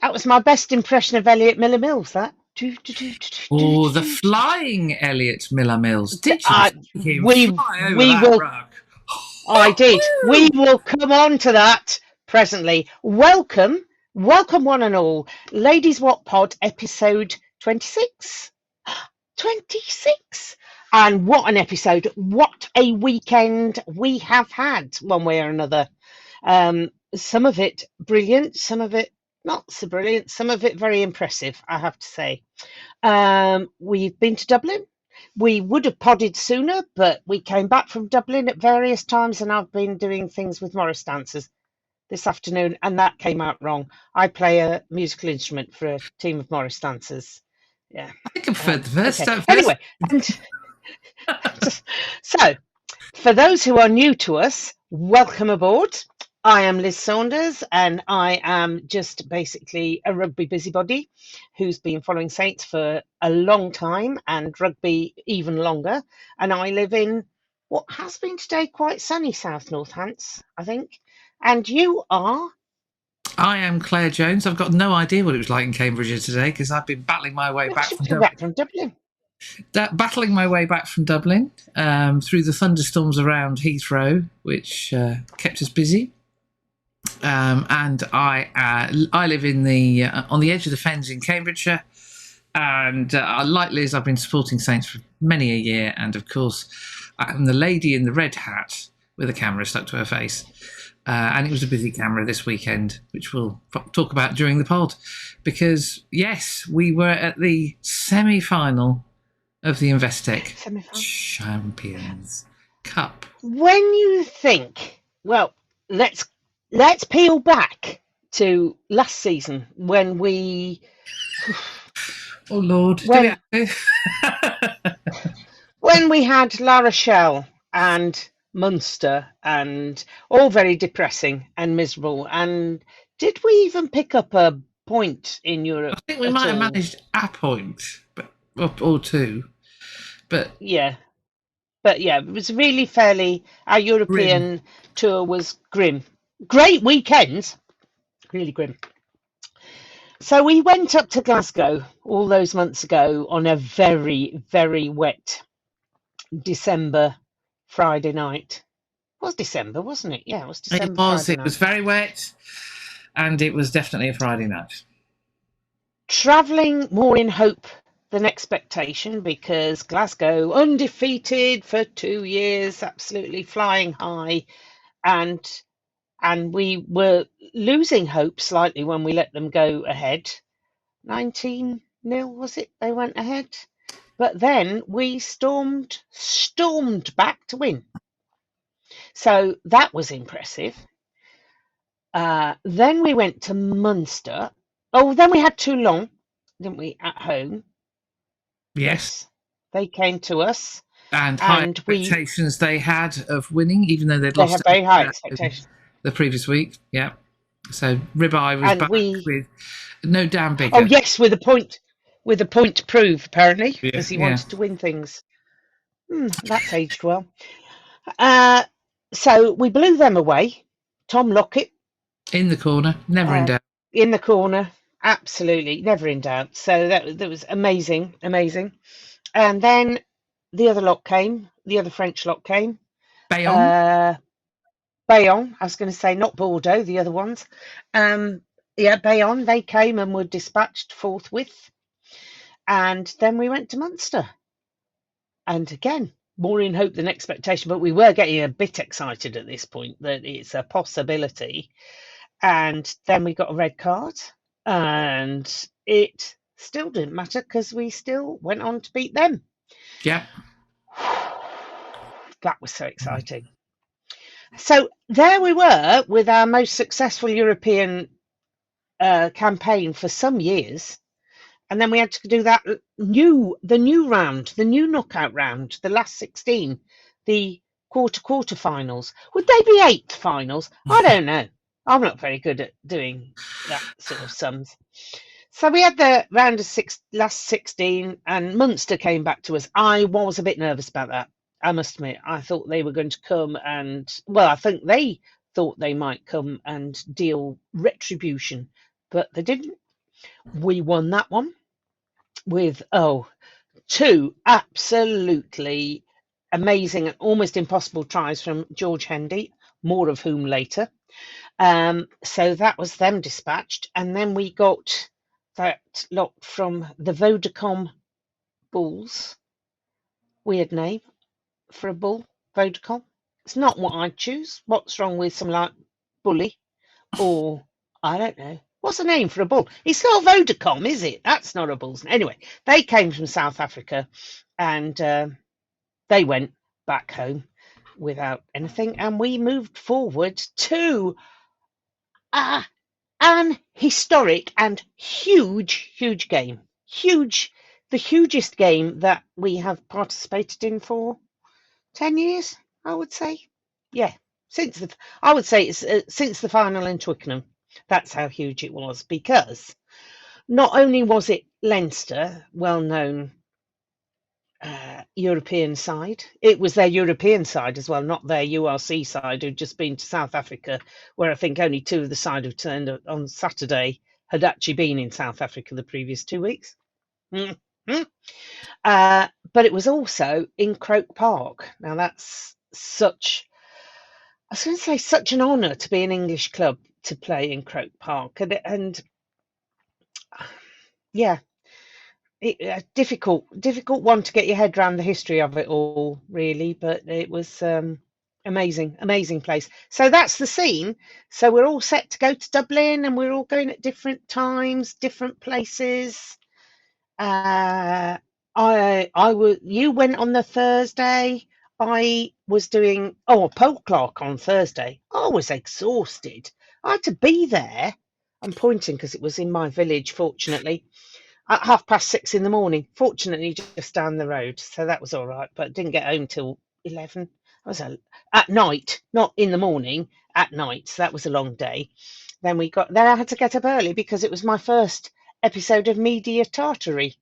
That was my best impression of Elliot Miller Mills. That. Oh, the flying Elliot Miller Mills. Did you Uh, see him we fly over we that will. rug? I did. We will come on to that presently. Welcome, one and all, Ladies Wot Pod, episode 26. 26. And what an episode! What a weekend we have had, one way or another. Some of it brilliant, some of it not so brilliant, some of it very impressive, I have to say. We've been to Dublin. We would have podded sooner, but we came back from Dublin at various times, and I've been doing things with Morris dancers this afternoon, and that came out wrong. I play a musical instrument for a team of Morris dancers. Yeah. I think I've heard the first. Okay. Anyway, so for those who are new to us, welcome aboard. I am Liz Saunders, and I am just basically a rugby busybody who's been following Saints for a long time and rugby even longer. And I live in what has been today quite sunny South Northants, I think. And you are? I am Claire Jones. I've got no idea what it was like in Cambridge today because I've been battling my way back from Dublin. Battling my way back from Dublin through the thunderstorms around Heathrow, which kept us busy. And I live in the on the edge of the fens in Cambridgeshire, and like Liz, I've been supporting Saints for many a year, and of course, I'm the lady in the red hat with a camera stuck to her face, and it was a busy camera this weekend, which we'll talk about during the pod, because yes, we were at the semi-final of the Investec Champions Cup. When you think, well, let's peel back to last season when we. Oh Lord! When we had La Rochelle and Munster, and all very depressing and miserable. And did we even pick up a point in Europe? I think we might have managed a point, or two. But yeah, it was really fairly. Our European tour was grim. Great weekends, really grim. So we went up to Glasgow all those months ago on a very, very wet December Friday night. It was December, wasn't it? Yeah, it was December. It was. It was very wet, and it was definitely a Friday night. Travelling more in hope than expectation, because Glasgow undefeated for 2 years, absolutely flying high, and we were losing hope slightly when we let them go ahead. 19-0 was it? They went ahead, but then we stormed back to win. So that was impressive. Then we went to Munster. Oh, then we had Toulon, didn't we, at home? Yes. They came to us. And high expectations they had of winning, even though they'd lost. They had very high expectations. The previous week, yeah. So Ribeye was back with no damn bigger. Oh yes, with a point to prove, apparently, because he wanted to win things. That's aged well. So we blew them away. Tom Lockett in the corner, never in doubt. In the corner, absolutely, never in doubt. So that was amazing. And then the other lot came. The other French lot came. Bayonne, I was going to say, not Bordeaux, the other ones. Bayonne, they came and were dispatched forthwith. And then we went to Munster. And again, more in hope than expectation, but we were getting a bit excited at this point that it's a possibility. And then we got a red card, and it still didn't matter because we still went on to beat them. Yeah. That was so exciting. So there we were with our most successful European campaign for some years, and then we had to do the new round, the new knockout round, the last 16, the quarter-finals. Would they be 8 finals? I don't know. I'm not very good at doing that sort of sums. So we had the round of last 16, and Munster came back to us. I was a bit nervous about that, I must admit. I thought they were going to come I think they thought they might come and deal retribution, but they didn't. We won that one with, two absolutely amazing and almost impossible tries from George Hendy, more of whom later. So that was them dispatched. And then we got that lot from the Vodacom Bulls. Weird name for a bull, Vodacom. It's not what I'd choose. What's wrong with some like bully? Or, I don't know. What's the name for a bull? It's not Vodacom, is it? That's not a bull's name. Anyway, they came from South Africa and they went back home without anything. And we moved forward to an historic and huge game. The hugest game that we have participated in for 10 years, I would say. Yeah, I would say it's since the final in Twickenham. That's how huge it was, because not only was it Leinster, well-known European side, it was their European side as well, not their URC side who'd just been to South Africa, where I think only two of the side who turned up on Saturday had actually been in South Africa the previous 2 weeks. But it was also in Croke Park. Now that's such an honour to be an English club to play in Croke Park, and yeah, a difficult one to get your head around the history of it all, really. But it was amazing place. So that's the scene. So we're all set to go to Dublin, and we're all going at different times, different places. You went on the Thursday. I was doing a poll clock on Thursday. I was exhausted. I had to be there. I'm pointing because it was in my village, fortunately, at 6:30 in the morning. Fortunately, just down the road, so that was all right. But didn't get home till 11. I was at night, not in the morning, at night. So that was a long day. Then I had to get up early because it was my first episode of Media Tartary,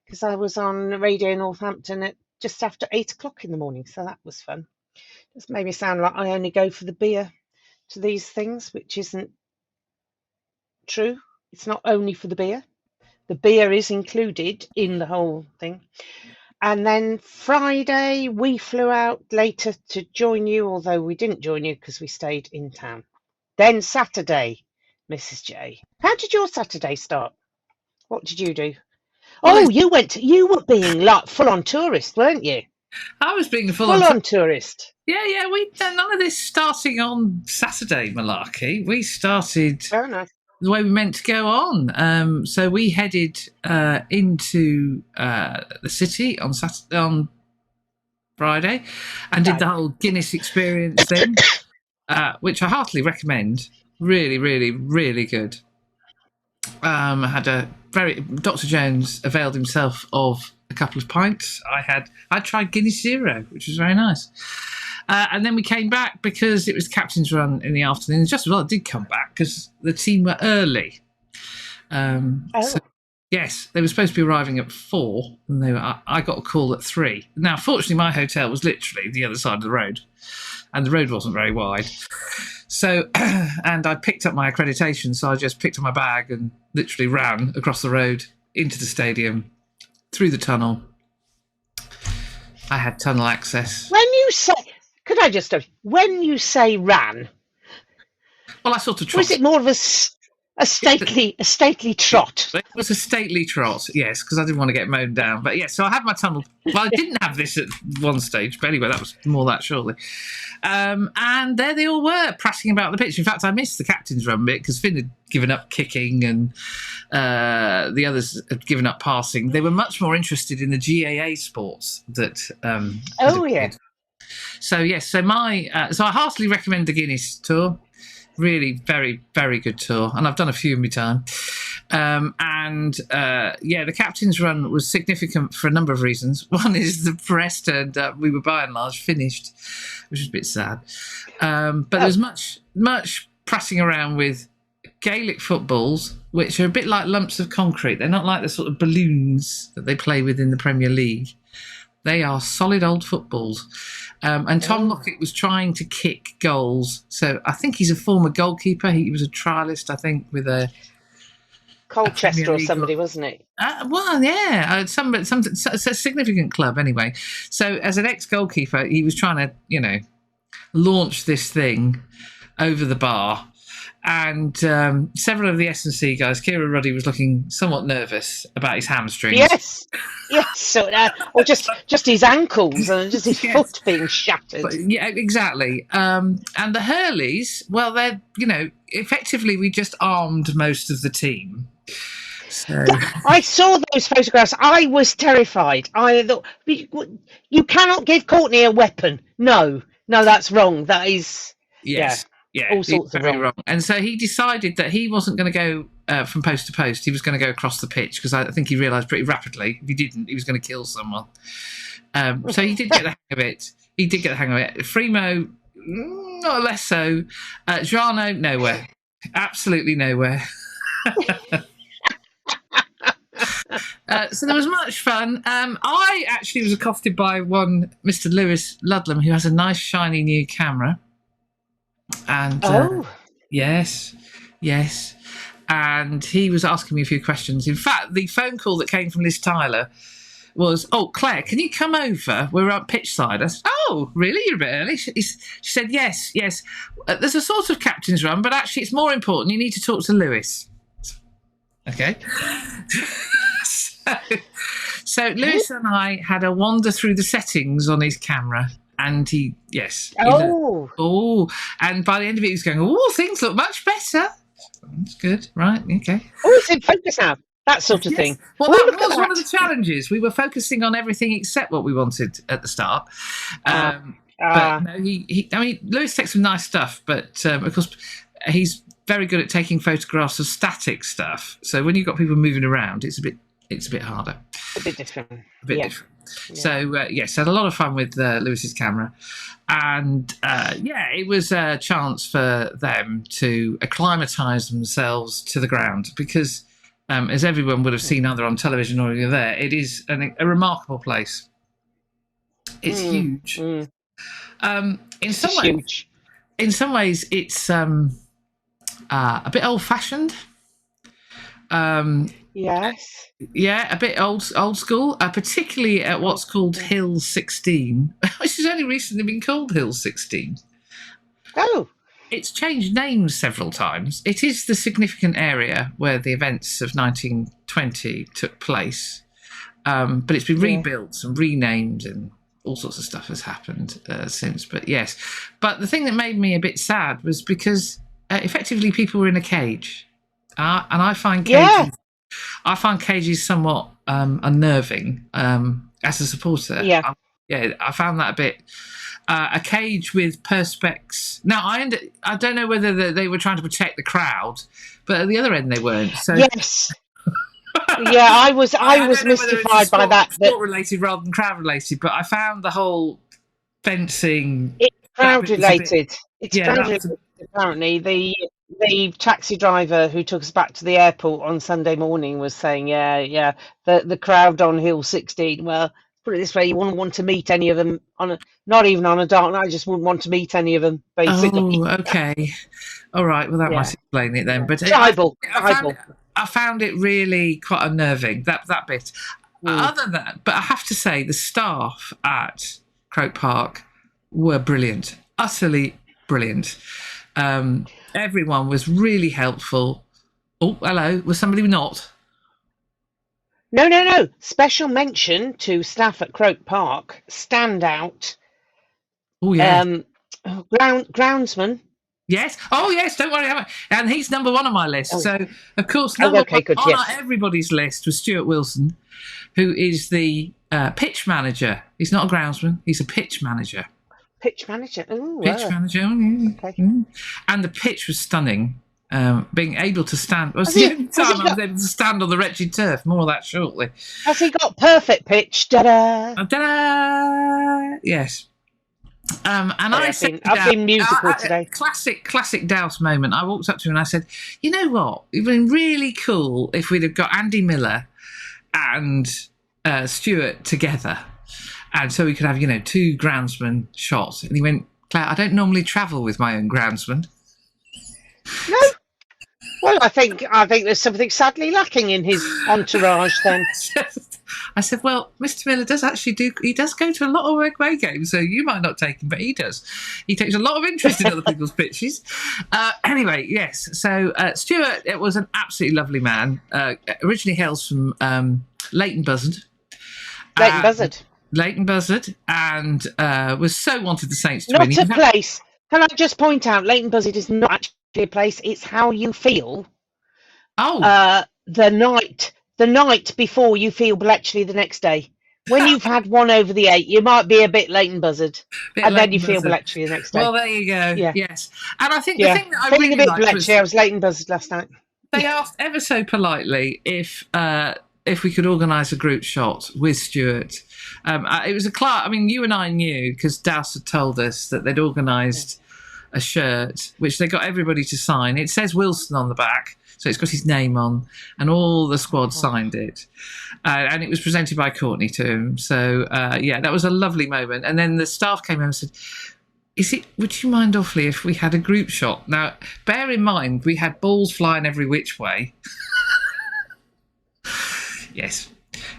because I was on Radio Northampton at just after 8:00 in the morning. So that was fun. Just made me sound like I only go for the beer to these things, which isn't true. It's not only for the beer. The beer is included in the whole thing. And then Friday, we flew out later to join you, although we didn't join you because we stayed in town. Then Saturday, Mrs. J. How did your Saturday start? What did you do? Well, you were being like full-on tourist, weren't you? I was being full-on tourist. Yeah, we done none of this starting on Saturday malarkey. We started the way we meant to go on. So we headed into the city on Friday and did the whole Guinness experience thing, which I heartily recommend. Really, really, really good. Dr. Jones availed himself of a couple of pints. I tried Guinness Zero, which was very nice. And then we came back because it was captain's run in the afternoon. And just as well, I did come back because the team were early. So, yes, they were supposed to be arriving at 4, and I got a call at 3. Now, fortunately, my hotel was literally the other side of the road, and the road wasn't very wide. So, and I picked up my accreditation, so I just picked up my bag and literally ran across the road into the stadium, through the tunnel. I had tunnel access. When you say ran, well, I sort of trotted. Was it more of a stately trot? It was a stately trot, yes, because I didn't want to get mown down. But yes, so I had my tunnel. Well, I didn't have this at one stage, but anyway, that was more that shortly. And there they all were, prattling about the pitch. In fact, I missed the captain's run bit because Finn had given up kicking and the others had given up passing. They were much more interested in the GAA sports that. So yes, so I heartily recommend the Guinness tour. Really, very, very good tour, and I've done a few in my time. The captain's run was significant for a number of reasons. One is the press turned up. We were by and large finished, which was a bit sad. But there was much prattling around with Gaelic footballs, which are a bit like lumps of concrete. They're not like the sort of balloons that they play with in the Premier League. They are solid old footballs. And Tom Lockett was trying to kick goals. So I think he's a former goalkeeper. He was a trialist, I think, with Colchester or somebody, wasn't it? Well, yeah, some a significant club anyway. So as an ex-goalkeeper, he was trying to, launch this thing over the bar. And several of the S&C guys, Kira Ruddy was looking somewhat nervous about his hamstrings. Yes. So, or just his ankles and just his foot being shattered. But, yeah, exactly. And the Hurleys, well, they're, effectively we just armed most of the team. So I saw those photographs. I was terrified. I thought, you cannot give Courtney a weapon. No, that's wrong. That is... Yes. Yeah, all sorts of wrong. And so he decided that he wasn't going to go from post to post. He was going to go across the pitch because I think he realised pretty rapidly if he didn't, he was going to kill someone. So he did get the hang of it. Fremo, not less so. Giano, nowhere. Absolutely nowhere. So there was much fun. I actually was accosted by one Mr. Lewis Ludlam, who has a nice shiny new camera. And yes, and he was asking me a few questions. In fact, the phone call that came from Liz Tyler was, "Oh, Claire, can you come over? We're up pitch side." I said, "Oh, really? You're a bit early." She said, "Yes. There's a sort of captain's run, but actually, it's more important. You need to talk to Lewis." Okay. So Lewis and I had a wander through the settings on his camera. And and by the end of it, he was going, "Oh, things look much better." That's good, right? Okay. Oh, it's in focus now. That sort of thing. Well, that was one of the challenges. We were focusing on everything except what we wanted at the start. But no, Lewis takes some nice stuff, but of course, he's very good at taking photographs of static stuff. So when you've got people moving around, it's a bit harder. A bit different. Yeah. So, had a lot of fun with Lewis's camera. And, it was a chance for them to acclimatise themselves to the ground because, as everyone would have seen either on television or there, it is a remarkable place. It's huge. In some ways, it's a bit old-fashioned. Yes. Yeah, a bit old school, particularly at what's called Hill 16, which has only recently been called Hill 16. Oh. It's changed names several times. It is the significant area where the events of 1920 took place, but it's been rebuilt and renamed and all sorts of stuff has happened since. But yes, but the thing that made me a bit sad was because effectively people were in a cage, and I find cages... I find cages somewhat unnerving as a supporter. Yeah. I found that a bit... a cage with perspex... Now, I don't know whether they were trying to protect the crowd, but at the other end they weren't. So. Yes. I was mystified by that. Sport-related rather than crowd-related, but I found the whole fencing... It's crowd-related. Apparently, the taxi driver who took us back to the airport on Sunday morning was saying, the crowd on Hill 16. Well, put it this way, you wouldn't want to meet any of them not even on a dark night. I just wouldn't want to meet any of them. Basically. Oh, okay, all right. Well, that might explain it then. But I found it really quite unnerving that bit. Other than that, but I have to say, the staff at Croke Park were brilliant, utterly brilliant. Everyone was really helpful. Oh, hello. Was somebody not? No. Special mention to staff at Croke Park. Standout. Oh, yeah. Groundsman. Yes. Oh, yes. Don't worry. And he's number one on my list. Oh. So, of course, number one on everybody's list was Sgt Wilson, who is the pitch manager. He's not a groundsman. He's a pitch manager. Pitch manager. Ooh, manager. Okay. And the pitch was stunning. Being able to stand was the only time I was able to stand on the wretched turf. More of that shortly. Has he got perfect pitch? Da-da! Da-da! Yes. And I've been musical today. Classic Douse moment. I walked up to him and I said, "You know what? It'd been really cool if we'd have got Andy Miller and Stuart together." And so we could have, two groundsmen shots. And he went, "Claire, I don't normally travel with my own groundsman." No. Well, I think there's something sadly lacking in his entourage then. I said, well, Mr. Miller does go to a lot of away games, so you might not take him, but he does. He takes a lot of interest in other people's pitches. Anyway, yes. So Stuart, it was an absolutely lovely man. Originally hails from Leighton Buzzard. Leighton Buzzard, and was so wanted the Saints to win. Not a place. Can I just point out, Leighton Buzzard is not actually a place. It's how you feel. Oh. The night before you feel Bletchley the next day. When you've had one over the 8, you might be a bit Leighton Buzzard, and then you feel Bletchley the next day. Well, there you go. Yeah. Yes, and I think the thing that I really a bit liked Bletchley. I was Leighton Buzzard last night. They asked ever so politely if we could organise a group shot with Stuart. It was a class. I mean, you and I knew because Douse had told us that they'd organised a shirt which they got everybody to sign. It says Wilson on the back. So it's got his name on, and all the squad signed it. And it was presented by Courtney to him. So, that was a lovely moment. And then the staff came over and said, would you mind awfully if we had a group shot? Now, bear in mind, we had balls flying every which way. Yes.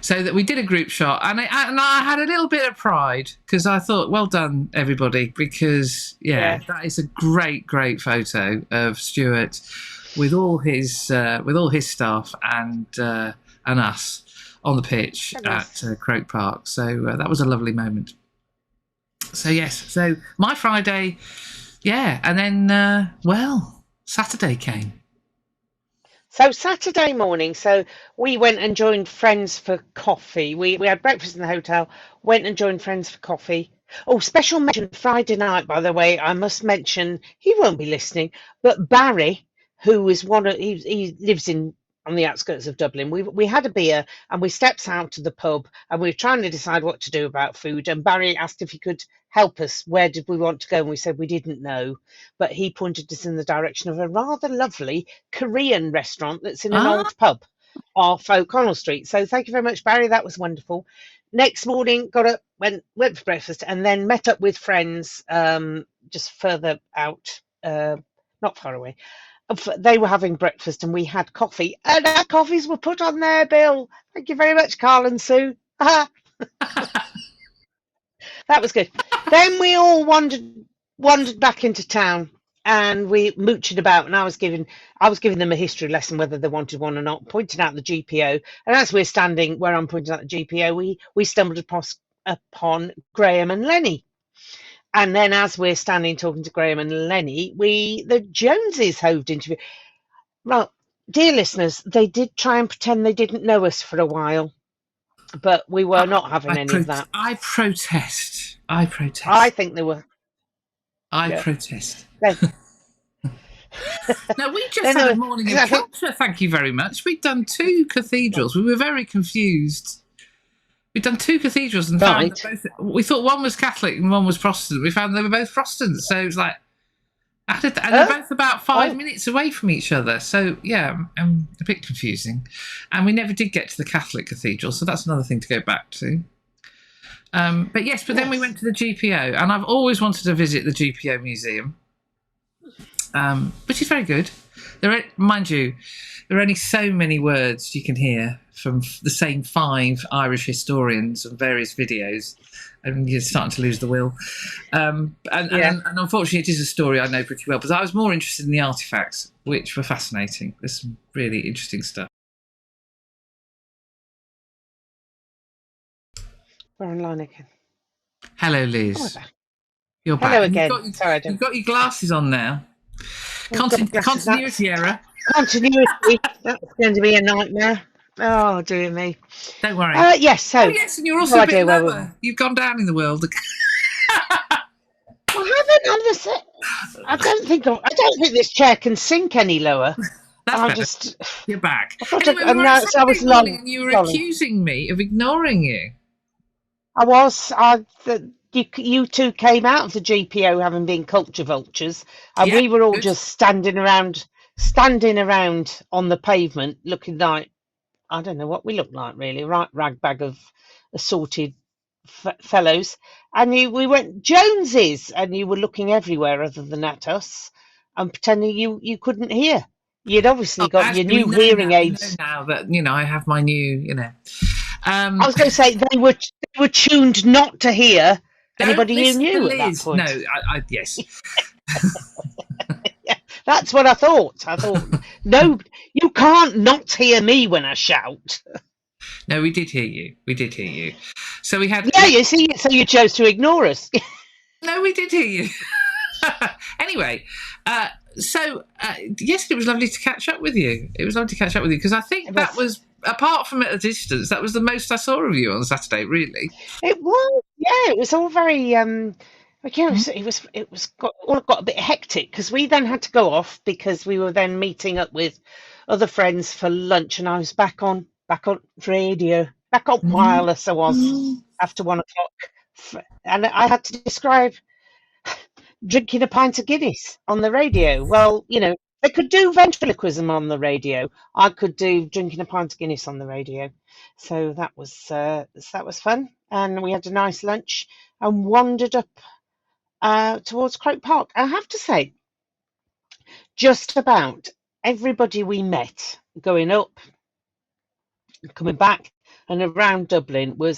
So that we did a group shot. And I had a little bit of pride because I thought, well done, everybody. Because, that is a great, great photo of Stuart with all his staff and us on the pitch at Croke Park. So that was a lovely moment. So yes, so my Friday, and then Saturday came. So Saturday morning, so we went and joined friends for coffee. We had breakfast in the hotel, went and joined friends for coffee. Oh, special mention Friday night, by the way. I must mention he won't be listening, but Barry, who is he lives on the outskirts of Dublin. We had a beer and we stepped out to the pub and we were trying to decide what to do about food. And Barry asked if he could help us. Where did we want to go? And we said we didn't know, but he pointed us in the direction of a rather lovely Korean restaurant that's in an old pub off O'Connell Street. So thank you very much, Barry. That was wonderful. Next morning, got up, went for breakfast, and then met up with friends just further out, not far away. They were having breakfast and we had coffee, and our coffees were put on their bill. Thank you very much, Carl and Sue. That was good. Then we all wandered back into town and we mooching about, and I was giving them a history lesson whether they wanted one or not, pointing out the GPO. And as we're standing where I'm pointing out the GPO, we stumbled upon Graham and Lenny. And then as we're standing talking to Graham and Lenny, the Joneses hoved into view. Well, dear listeners, they did try and pretend they didn't know us for a while, but we were not having any of that. I protest. I think they were. I protest. Now, we just had a morning of culture, thank you very much. We'd done 2 cathedrals. We were very confused. We'd done 2 cathedrals and found that we thought one was Catholic and one was Protestant. We found they were both Protestants. So it was like, and they're both about 5 minutes away from each other. So, a bit confusing. And we never did get to the Catholic cathedral. So that's another thing to go back to. Then we went to the GPO. And I've always wanted to visit the GPO museum, which is very good. Mind you, there are only so many words you can hear from the same 5 Irish historians on various videos, and you're starting to lose the will. And unfortunately, it is a story I know pretty well, but I was more interested in the artefacts, which were fascinating. There's some really interesting stuff. We're online again. Hello, Liz. You're back. Hello again. You've got your glasses on now. Continuity error. Continuity. That's going to be a nightmare. Oh, dear me. Don't worry. Yes. And you're also a bit lower. You've gone down in the world. I haven't. I don't think this chair can sink any lower. You're back. I was long. And you were accusing me of ignoring you. I was. You 2 came out of the GPO having been culture vultures, and we were all just standing around on the pavement, looking like, I don't know what we looked like really, right rag bag of assorted fellows. And we went Joneses, and you were looking everywhere other than at us, and pretending you couldn't hear. You'd obviously got your new hearing aids. Now that I have my new, I was going to say they were tuned not to hear anybody you knew at that point. No, yes. Yeah, that's what I thought. No, you can't not hear me when I shout. No, we did hear you. So we had. Yeah, you see, so you chose to ignore us. No, we did hear you. Anyway, so yes, it was lovely to catch up with you. It was lovely to catch up with you because I think that was, apart from at a distance, that was the most I saw of you on Saturday. Really, it was. Yeah, it was all very. It got a bit hectic because we then had to go off because we were then meeting up with other friends for lunch, and I was back on radio, back on wireless. I was after 1 o'clock, and I had to describe drinking a pint of Guinness on the radio. Well, they could do ventriloquism on the radio. I could do drinking a pint of Guinness on the radio. So that was fun, and we had a nice lunch and wandered up towards Croke Park. I have to say, just about everybody we met going up, coming back, and around Dublin were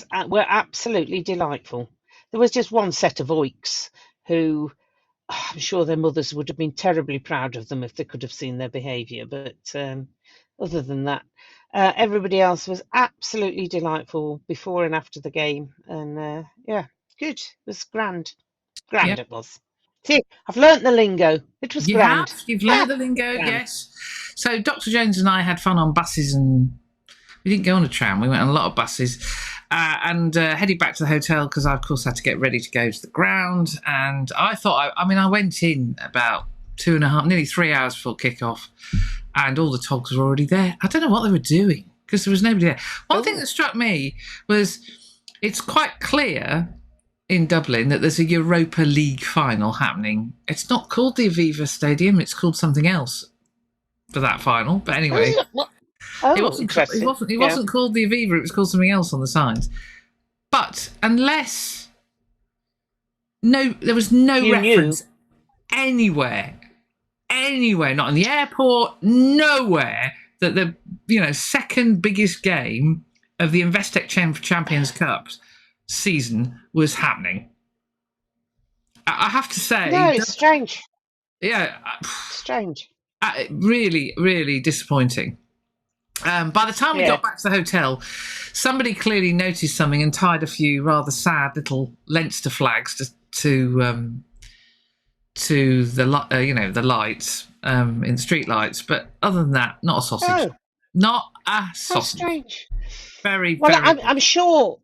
absolutely delightful. There was just one set of oiks who I'm sure their mothers would have been terribly proud of them if they could have seen their behaviour. But other than that, everybody else was absolutely delightful before and after the game. And good. It was grand. Grand it was. See, I've learnt the lingo. It was grand. You've learnt the lingo, grand. Yes. So Dr. Jones and I had fun on buses, and we didn't go on a tram. We went on a lot of buses. And headed back to the hotel because I, of course, had to get ready to go to the ground. And I thought, I went in about 2.5, nearly 3 hours before kickoff, and all the togs were already there. I don't know what they were doing because there was nobody there. One thing that struck me was it's quite clear in Dublin that there's a Europa League final happening. It's not called the Aviva Stadium; it's called something else for that final. But anyway. It wasn't called the Aviva, it was called something else on the signs. But there was no reference anywhere, not in the airport, nowhere, that the second biggest game of the Investec Champions Cup season was happening. I have to say... No, it's strange. Yeah. Strange. Really, really disappointing. By the time we got back to the hotel, somebody clearly noticed something and tied a few rather sad little Leinster flags to the lights in the street lights. But other than that, not a sausage. Not a sausage. How strange. Very, well, very. I'm sure.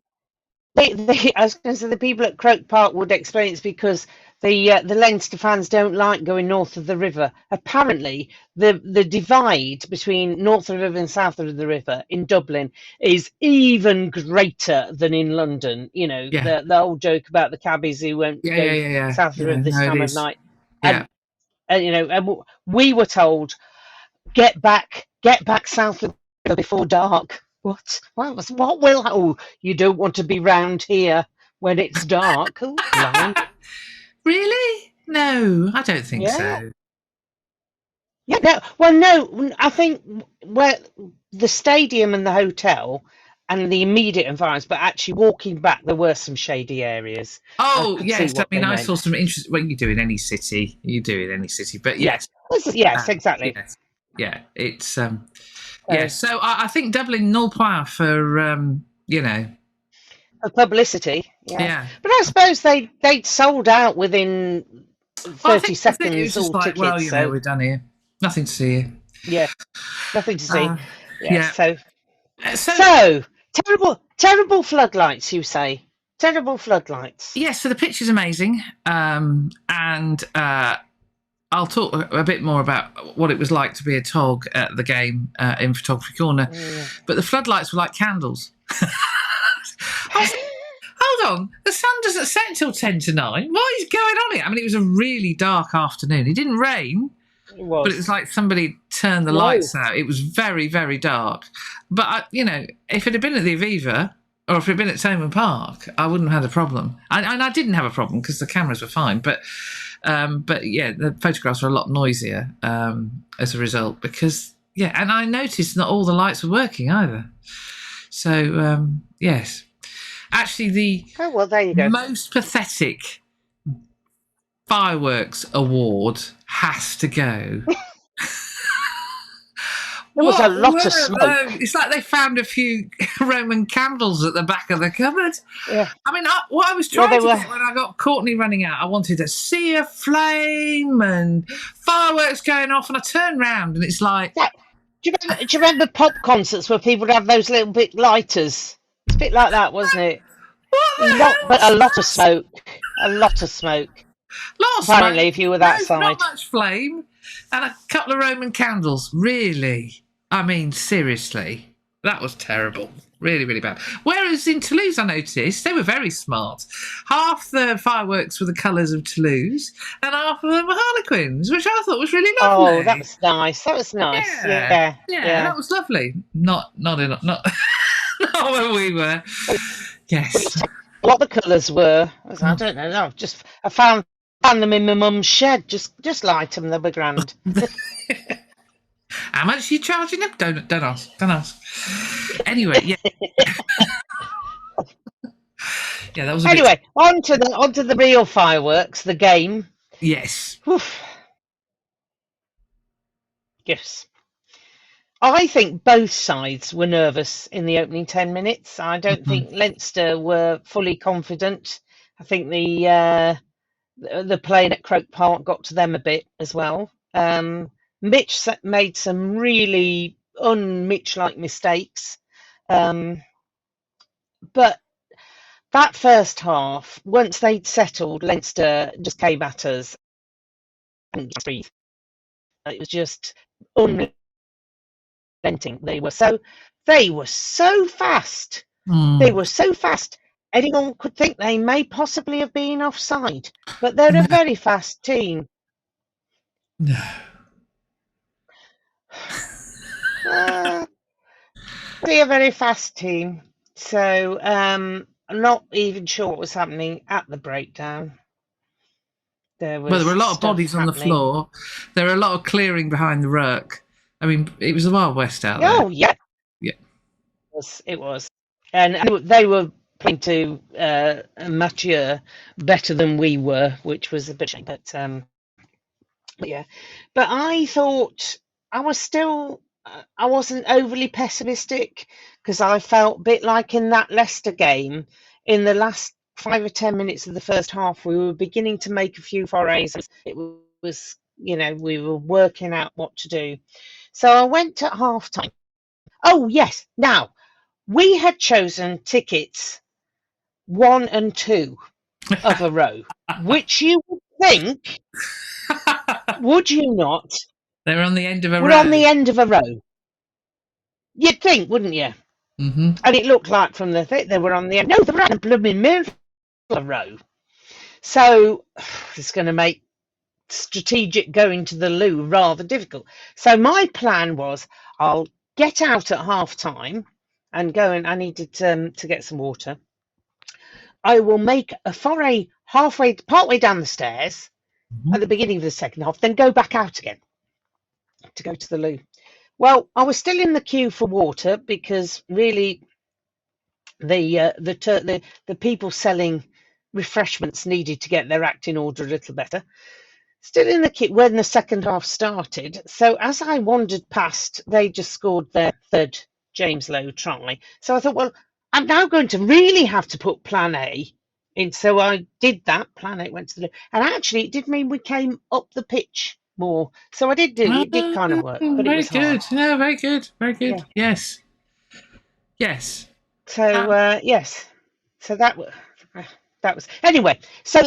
I was going to say the people at Croke Park would explain it's because the Leinster fans don't like going north of the river. Apparently, the divide between north of the river and south of the river in Dublin is even greater than in London. The old joke about the cabbies who won't go south of the river this time of night. And we were told, get back south of the river before dark. What will? Oh, you don't want to be round here when it's dark. Oh, really? No, I don't think so. Yeah, no. Well, no. I think where the stadium and the hotel and the immediate environs, but actually walking back, there were some shady areas. Oh, yes. I saw some interest. Well, you do in any city. But yes. Yes, exactly. Yes. Yeah, it's. So I think Dublin null point for for publicity. Yeah. But I suppose they'd sold out within 30 seconds. It was just all like, tickets, we're done here. Nothing to see here. Yeah, nothing to see. So terrible floodlights, you say? Terrible floodlights. Yes. So the pitch is amazing, and I'll talk a bit more about what it was like to be a tog at the game in Photography Corner. But the floodlights were like candles. Hold on, the sun doesn't set until 10 to 9. What is going on here? I mean, it was a really dark afternoon. It didn't rain, but it was like somebody turned the lights out. It was very, very dark. But, if it had been at the Aviva or if it had been at Thomond Park, I wouldn't have had a problem. And I didn't have a problem because the cameras were fine. But But yeah, the photographs were a lot noisier as a result because, and I noticed not all the lights were working either. So, yes. Actually, the there you go. most pathetic fireworks award has to go. There was a lot of smoke. It's like they found a few Roman candles at the back of the cupboard. Yeah. I mean, what I was trying to do when I got Courtney running out, I wanted to see a flame and fireworks going off, and I turned round and it's like... Do you remember pop concerts where people would have those little bit lighters? It's a bit like that, wasn't it? But a lot of smoke. A lot of smoke. Apparently, if you were that side. Not much flame and a couple of Roman candles. Really? I mean, seriously. That was terrible. Really, really bad. Whereas in Toulouse, I noticed they were very smart. Half the fireworks were the colours of Toulouse and half of them were harlequins, which I thought was really lovely. Oh, that was nice. That was nice. Yeah, that was lovely. Not when we were. Yes. What the colours were, I don't know. No, I found them in my mum's shed. Just light them. They were grand. How much are you charging them? Don't ask. Don't ask. Anyway, yeah. That was. On to the real fireworks. The game. Yes. Oof. Yes. I think both sides were nervous in the opening 10 minutes. I don't think Leinster were fully confident. I think the playing at Croke Park got to them a bit as well. Mitch made some really un-Mitch-like mistakes. But that first half, once they'd settled, Leinster just came at us and just breathe. It was just unrelenting. They were so fast. They were so fast. Anyone could think they may possibly have been offside, but they're a very fast team. No. They're a very fast team. So I'm not even sure what was happening at the breakdown. There were a lot of bodies on the floor. There were a lot of clearing behind the ruck. I mean, it was the Wild West out there. Oh, yeah. Yeah. It was. And they were playing to Mathieu better than we were, which was a bit shame. But yeah. But I thought I wasn't overly pessimistic because I felt a bit like in that Leicester game, in the last 5 or 10 minutes of the first half, we were beginning to make a few forays. It was, we were working out what to do. So I went at half time. Oh, yes. Now, we had chosen tickets 1 and 2 of a row, which you would think, would you not? They were on the end of a row. We're on the end of a row. You'd think, wouldn't you? Mm-hmm. And it looked like from the thing they were on the end. No, they were on the blooming middle of a row. So it's going to make strategic going to the loo rather difficult. So my plan was I'll get out at half time and go, and I needed to get some water. I will make a foray partway down the stairs at the beginning of the second half, then go back out again to go to the loo. Well, I was still in the queue for water because really the people selling refreshments needed to get their act in order a little better. Still in the queue when the second half started. So as I wandered past, they just scored their third James Lowe try. So I thought, well, I'm now going to really have to put plan A in. So I did that. Plan A went to the loo. And actually, it did mean we came up the pitch more. So it did kind of work. But very it was good. hard. No, very good. Very good. Yeah. Yes. So, yes. So that was anyway. So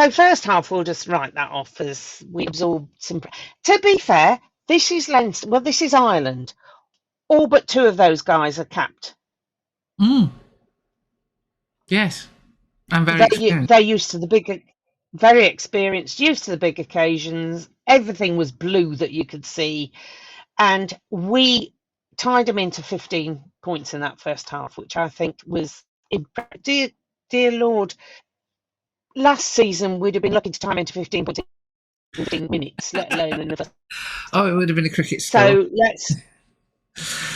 first half, we'll just write that off as we absorbed some. To be fair, this is Leinster. Well, this is Ireland. All but 2 of those guys are capped. Yes, I'm very experienced. They're used to the big, very experienced, used to the big occasions. Everything was blue that you could see, and we tied them into 15 points in that first half, which I think was dear Lord. Last season we'd have been lucky to tie them into 15 points 15 minutes, let alone another. Oh, it would have been a cricket score.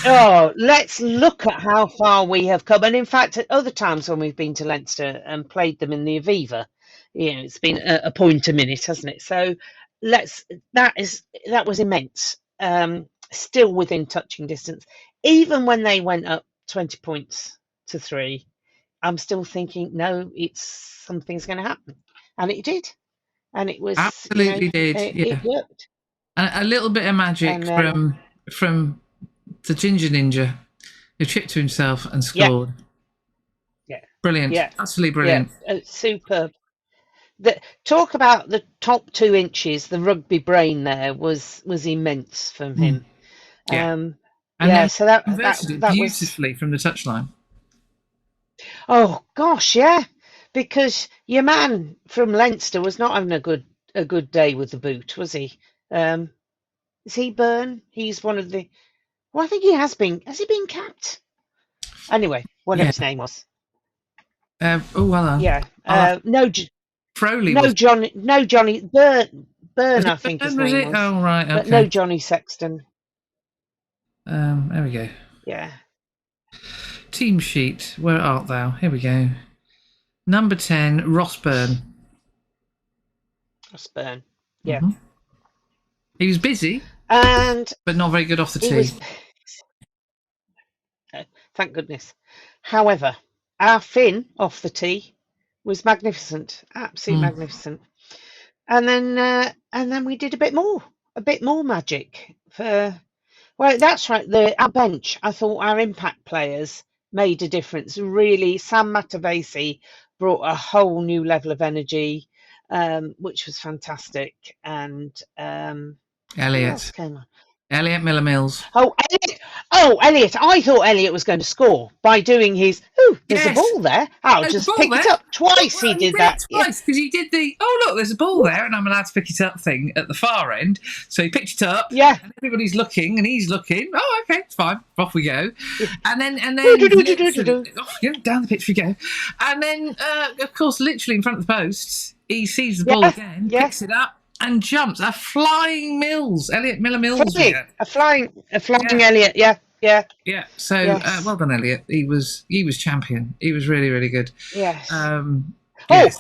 So let's look at how far we have come. And in fact, at other times when we've been to Leinster and played them in the Aviva, it's been a point a minute, hasn't it? So that was immense. Still within touching distance, even when they went up 20 points to 3. I'm still thinking, no, something's going to happen, and it did, and it was absolutely it worked. And a little bit of magic from the Ginger Ninja, who chipped to himself and scored. Yeah, brilliant. Yeah, absolutely brilliant. Yeah, superb. Talk about the top 2 inches. The rugby brain there was immense from him. Yeah, so that beautifully was from the touchline. Oh gosh, yeah, because your man from Leinster was not having a good day with the boot, was he? Is he Byrne? He's one of the. Well, I think he has been. Has he been capped? Anyway, whatever his name was. No. Froley. No, Johnny. No, Johnny Byrne. I think his name was. Oh right. Okay. But no, Johnny Sexton. There we go. Yeah. Team sheet. Where art thou? Here we go. Number 10, Ross Byrne. Ross Byrne. Yeah. Mm-hmm. He was busy, but not very good off the tee. Thank goodness. However, our Finn off the tee was magnificent, absolutely magnificent. And then we did a bit more magic for. Well, that's right. Our bench. I thought our impact players made a difference. Really, Sam Matavesi brought a whole new level of energy, which was fantastic. And Elliot Miller Mills. Elliot. I thought Elliot was going to score by doing his. Oh, there's a ball there. I'll just pick it up. Twice he did that. Twice, because he did the, look, there's a ball there and I'm allowed to pick it up thing at the far end. So he picked it up. Yeah. And everybody's looking and he's looking. Oh, okay, it's fine. Off we go. And then down the pitch we go. And then, of course, literally in front of the posts, he sees the ball again, picks it up. And jumps a flying Mills, Elliot Miller Mills. A flying Elliot, yeah. So well done, Elliot. He was champion. He was really, really good. Yes. Yes.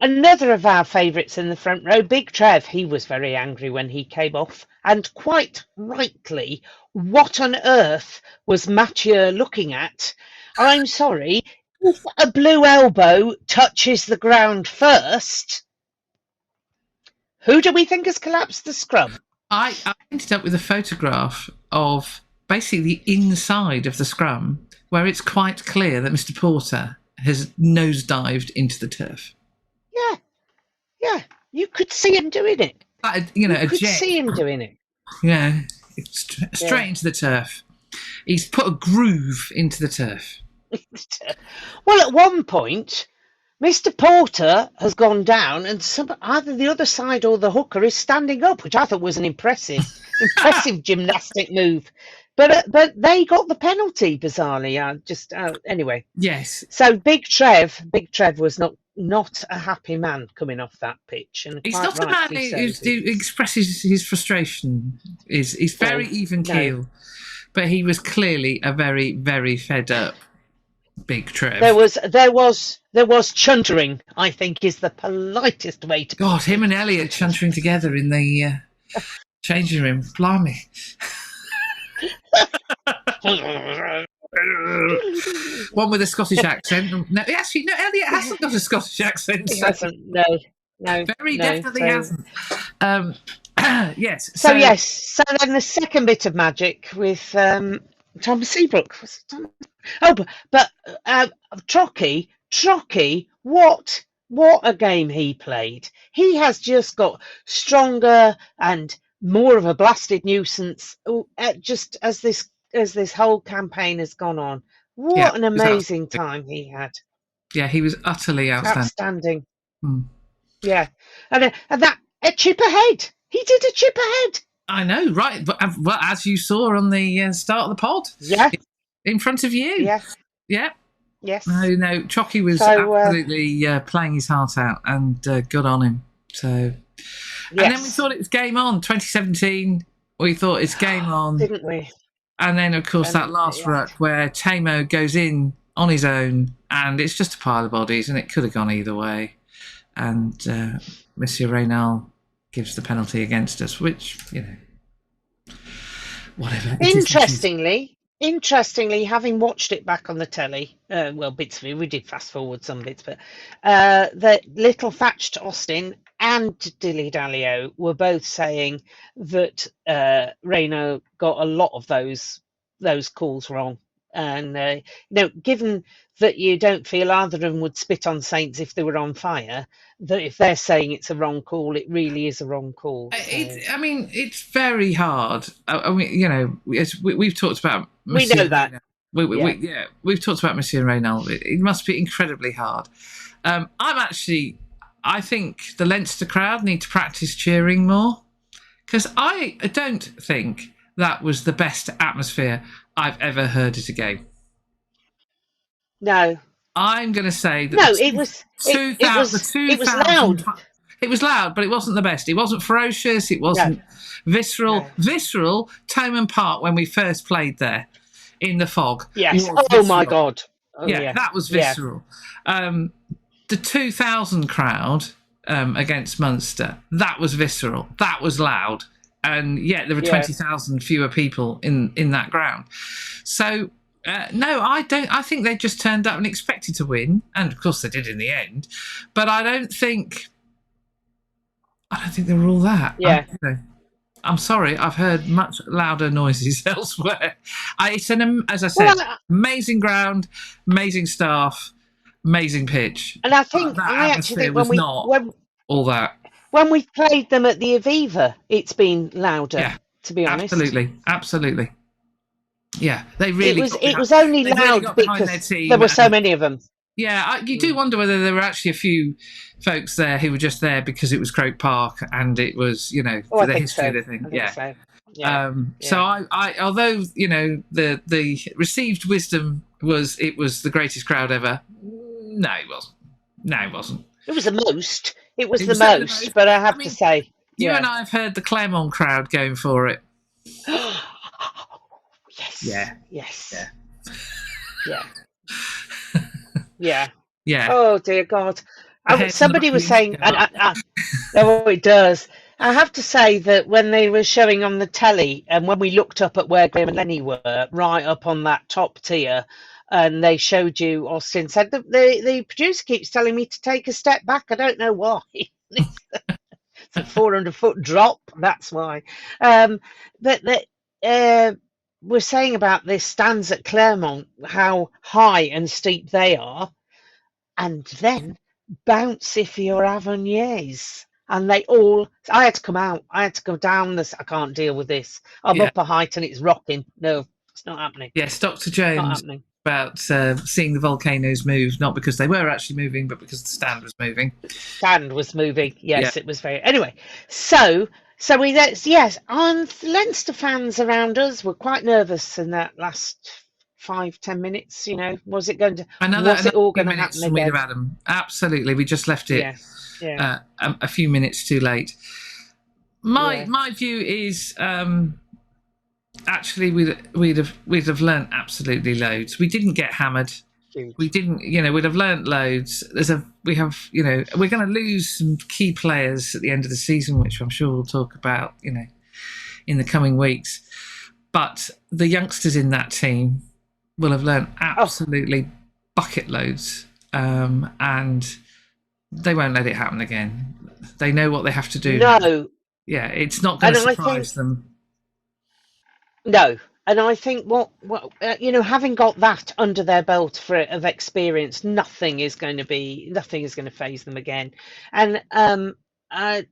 Another of our favourites in the front row, Big Trev. He was very angry when he came off, and quite rightly. What on earth was Mathieu looking at? I'm sorry. If a blue elbow touches the ground first. Who do we think has collapsed the scrum? I ended up with a photograph of basically the inside of the scrum, where it's quite clear that Mr. Porter has nosedived into the turf. Yeah. You could see him doing it. You could see him doing it. Yeah, straight into the turf. He's put a groove into the turf. Well, at one point, Mr. Porter has gone down, and either the other side or the hooker is standing up, which I thought was an impressive gymnastic move. But they got the penalty bizarrely. Anyway. Yes. So Big Trev was not a happy man coming off that pitch, and he's not a man who expresses his frustration. He's very even keel, but he was clearly a very, very fed up Big Trev. There was chuntering, I think, is the politest way to. God, him and Elliot chuntering together in the changing room. Blimey. One with a Scottish accent. No, actually, no. Elliot hasn't got a Scottish accent. He hasn't. No. Definitely hasn't. Yes. So then the second bit of magic with Thomas Seabrook. But Trocky, what a game he played. He has just got stronger and more of a blasted nuisance just as this whole campaign has gone on. What an amazing time he had. Yeah, he was utterly outstanding. Yeah. And that a chip ahead. He did a chip ahead. I know, right? But well, as you saw on the start of the pod. Yeah. In front of you. Yes. Yeah. Yes. No, Trocky was absolutely playing his heart out, and good on him. So, And then we thought it was game on. 2017, we thought it's game on. Didn't we? And then, of course, that last ruck where Tamo goes in on his own, and it's just a pile of bodies, and it could have gone either way. And Monsieur Reynal gives the penalty against us, which, whatever. Interestingly, having watched it back on the telly, bits of it, we did fast forward some bits, but the little Thatched Austin and Dilly Dallio were both saying that Reino got a lot of those calls wrong. And given that you don't feel either of them would spit on Saints if they were on fire, that if they're saying it's a wrong call, it really is a wrong call. So. It's very hard. We've talked about. We know that. We've talked about Monsieur Reynal. It must be incredibly hard. I think the Leinster crowd need to practice cheering more, because I don't think that was the best atmosphere I've ever heard at a game. No. I'm going to say that. No, it was loud. It was loud, but it wasn't the best. It wasn't ferocious. It wasn't visceral. No. Visceral, Thomond Park, when we first played there in the fog. Yes. Oh, my God. Oh, yeah, that was visceral. Yeah. The 2,000 crowd against Munster, that was visceral. That was loud. And yet there were 20,000 fewer people in that ground. So, no, I don't. I think they just turned up and expected to win. And, of course, they did in the end. But I don't think they were all that. Yeah. I'm sorry, I've heard much louder noises elsewhere. As I said, amazing ground, amazing staff, amazing pitch. And I actually think when all that. When we played them at the Aviva, it's been louder, to be honest. Absolutely. Yeah, they really. It was only loud because there were so many of them. Yeah, you do wonder whether there were actually a few folks there who were just there because it was Croke Park and it was, for the history of the thing. So. Yeah. So I although the received wisdom was it was the greatest crowd ever. No, it wasn't. It was the most. It was the most, but I have to say, you and I have heard the Clermont crowd going for it. Yes. Yeah. Yes. Yeah. Yeah. Yeah. Oh dear God! Somebody was saying, oh, it does. I have to say that when they were showing on the telly, and when we looked up at where Graham and Lenny were, right up on that top tier, and they showed you, Austin said that the producer keeps telling me to take a step back. I don't know why. It's a 400-foot drop. That's why. But we're saying about the stands at Clermont, how high and steep they are, and then bouncy for your Aveniers. And I had to come out. I had to go down this. I can't deal with this. I'm up a height and it's rocking. No, it's not happening. Yes, Dr. Jones about seeing the volcanoes move, not because they were actually moving, but because the stand was moving. Stand was moving. Yes, it was very. Anyway, so and Leinster fans around us were quite nervous in that last 5-10 minutes. Was it going to? Was it all going to happen again? Adam. Absolutely, we just left it. Yeah. A few minutes too late. My view is actually we'd have learnt absolutely loads. We didn't get hammered. We didn't, we'd have learnt loads. We're going to lose some key players at the end of the season, which I'm sure we'll talk about, in the coming weeks. But the youngsters in that team will have learnt absolutely bucket loads, and they won't let it happen again. They know what they have to do. No. Yeah, it's not going to surprise them. No. And I think having got that under their belt of experience, nothing is going to faze them again. And I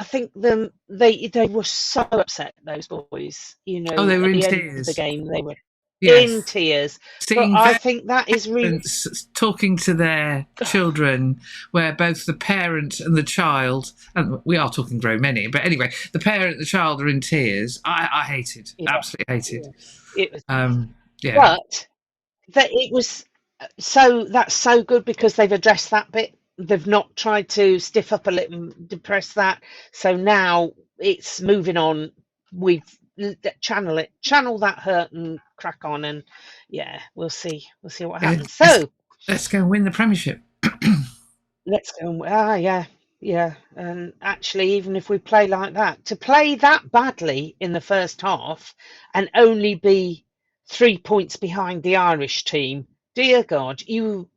think they were so upset, those boys. They were in tears. Of the game, they were in tears. But I think that is really talking to their children, where both the parent and the child, and we are talking grown many, but anyway, the parent and the child are in tears. I hated, absolutely hated. It was, but it was that's so good because they've addressed that bit. they've not tried to stiff up a little, depress that. So now it's moving on. We've channel that hurt and crack on, and yeah, we'll see what happens. So let's go and win the Premiership. Let's go. Yeah. And actually, even if we play like that, to play that badly in the first half and only be 3 points behind the Irish team, dear God, you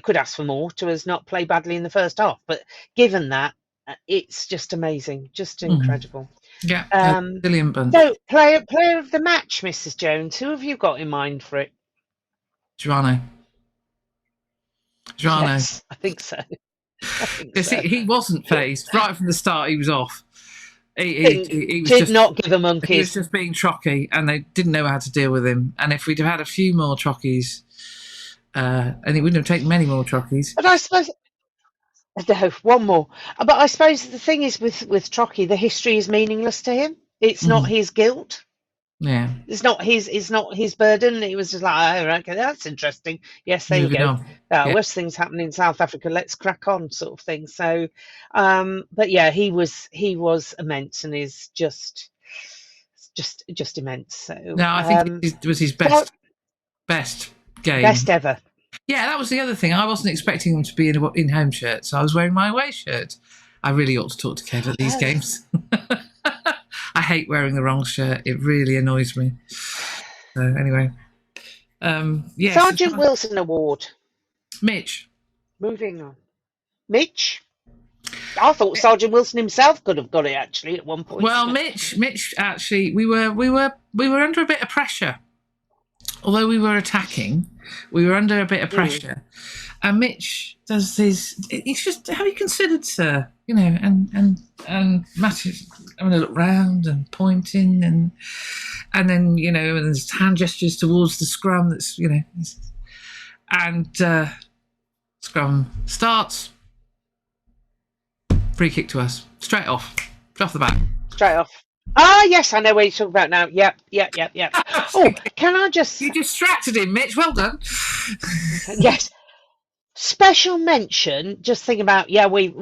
could ask for more to us not play badly in the first half. But given that, it's just amazing, just incredible. Yeah, brilliant bunch. So, player of the match, Mrs. Jones. Who have you got in mind for it? Joanno. Yes, I think so. He wasn't phased right from the start. He was off. He was did not give a monkeys. He was just being trocky, and they didn't know how to deal with him. And if we'd have had a few more trockies, and it wouldn't have taken many more trockies. But I suppose no, one more. But I suppose the thing is with Trocky, the history is meaningless to him. It's not his guilt. Yeah, it's not his burden. It was just like, oh, okay, that's interesting. Yes, there you go. Worst things happen in South Africa. Let's crack on, sort of thing. So, but yeah, he was immense, and is just immense. So no, I think it was his best game, best ever. Yeah, that was the other thing. I wasn't expecting them to be in home shirts. I was wearing my away shirt. I really ought to talk to Kev at these games. I hate wearing the wrong shirt. It really annoys me. So anyway, yes. Sgt Wilson Award. Mitch. Moving on. Mitch. I thought Sgt Wilson himself could have got it actually at one point. Well, Mitch actually, we were under a bit of pressure. Although we were attacking, we were under a bit of pressure. And Mitch does his. He's just how he considered, sir. You know, and Matt is having a look round and pointing, and then and there's hand gestures towards the scrum. That's and scrum starts. Free kick to us, straight off the bat. Straight off. Ah, yes, I know what you're talking about now. Yep. Oh, can I just... You distracted him, Mitch. Well done. Yes. Special mention, just thinking about, we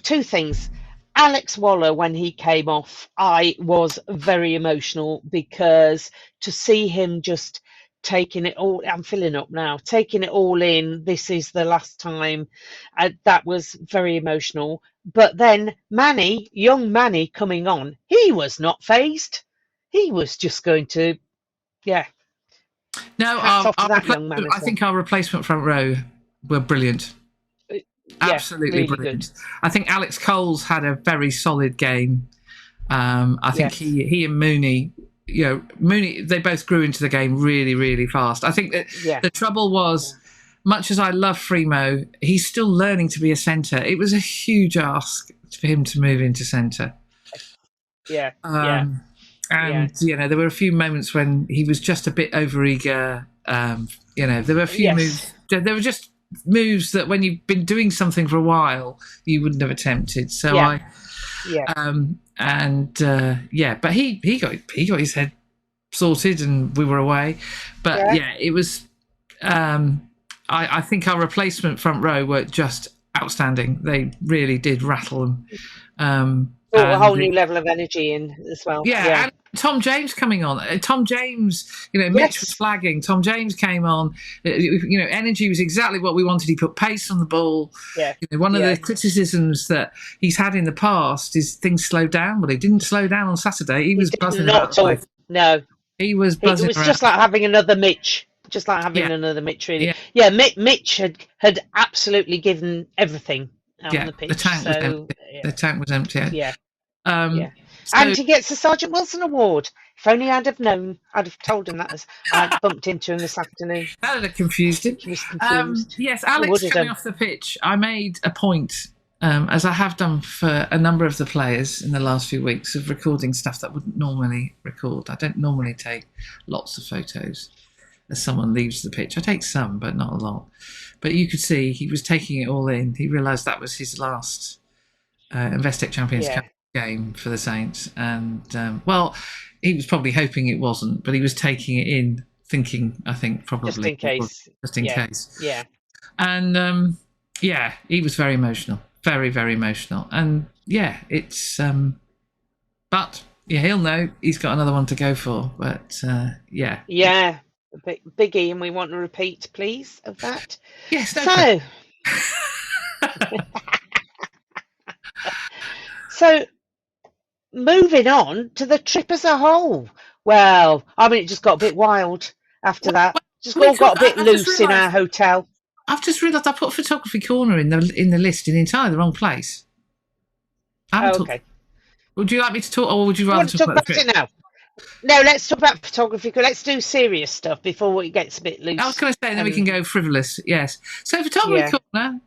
two things. Alex Waller, when he came off, I was very emotional because to see him just taking it all, I'm filling up now, taking it all in, this is the last time, that was very emotional. But then young Manny coming on, he was not phased. He was just going to, No, I think our replacement front row were brilliant. Absolutely really brilliant. Good. I think Alex Coles had a very solid game. I think he and Mooney, they both grew into the game really, really fast. I think that the trouble was, much as I love Fremo, he's still learning to be a centre. It was a huge ask for him to move into centre. There were a few moments when he was just a bit overeager. There were a few moves. There were just moves that when you've been doing something for a while, you wouldn't have attempted. So but he got his head sorted, and we were away. But it was. I think our replacement front row were just outstanding. They really did rattle them. A whole new level of energy in as well. And Tom James coming on. Tom James, Mitch was flagging. Tom James came on. Energy was exactly what we wanted. He put pace on the ball. One of the criticisms that he's had in the past is things slowed down. Well, he didn't slow down on Saturday. He was buzzing around. No. He was buzzing around. It was just like having another Mitch. Just like having another Mitch, really. Mitch had absolutely given everything out on the pitch. The tank was empty. So, and he gets the Sgt Wilson Award. If only I'd have known, I'd have told him that as I bumped into him this afternoon. That would have confused him. He was confused. Yes, Alex coming off the pitch, I made a point, as I have done for a number of the players in the last few weeks, of recording stuff that I wouldn't normally record. I don't normally take lots of photos as someone leaves the pitch. I take some, but not a lot. But you could see he was taking it all in. He realised that was his last Investec Champions Cup game for the Saints. And, he was probably hoping it wasn't, but he was taking it in, thinking, I think, probably. Just in case. Just in case. Yeah. And, Yeah, he was very emotional. Very, very emotional. And yeah, it's but yeah, he'll know he's got another one to go for. But yeah. Yeah. Biggie, and we want a repeat, please, of that. Yes, no so so moving on to the trip as a whole. Well, I mean, it just got a bit wild after that. Just all got a bit loose in our hotel. I've just realised I put photography corner in the list in entirely the wrong place. Okay. Would you like me to talk, or would you rather talk about it now? No, let's talk about photography. Let's do serious stuff before it gets a bit loose. I was going to say, and then we can go frivolous. Yes. So photography corner.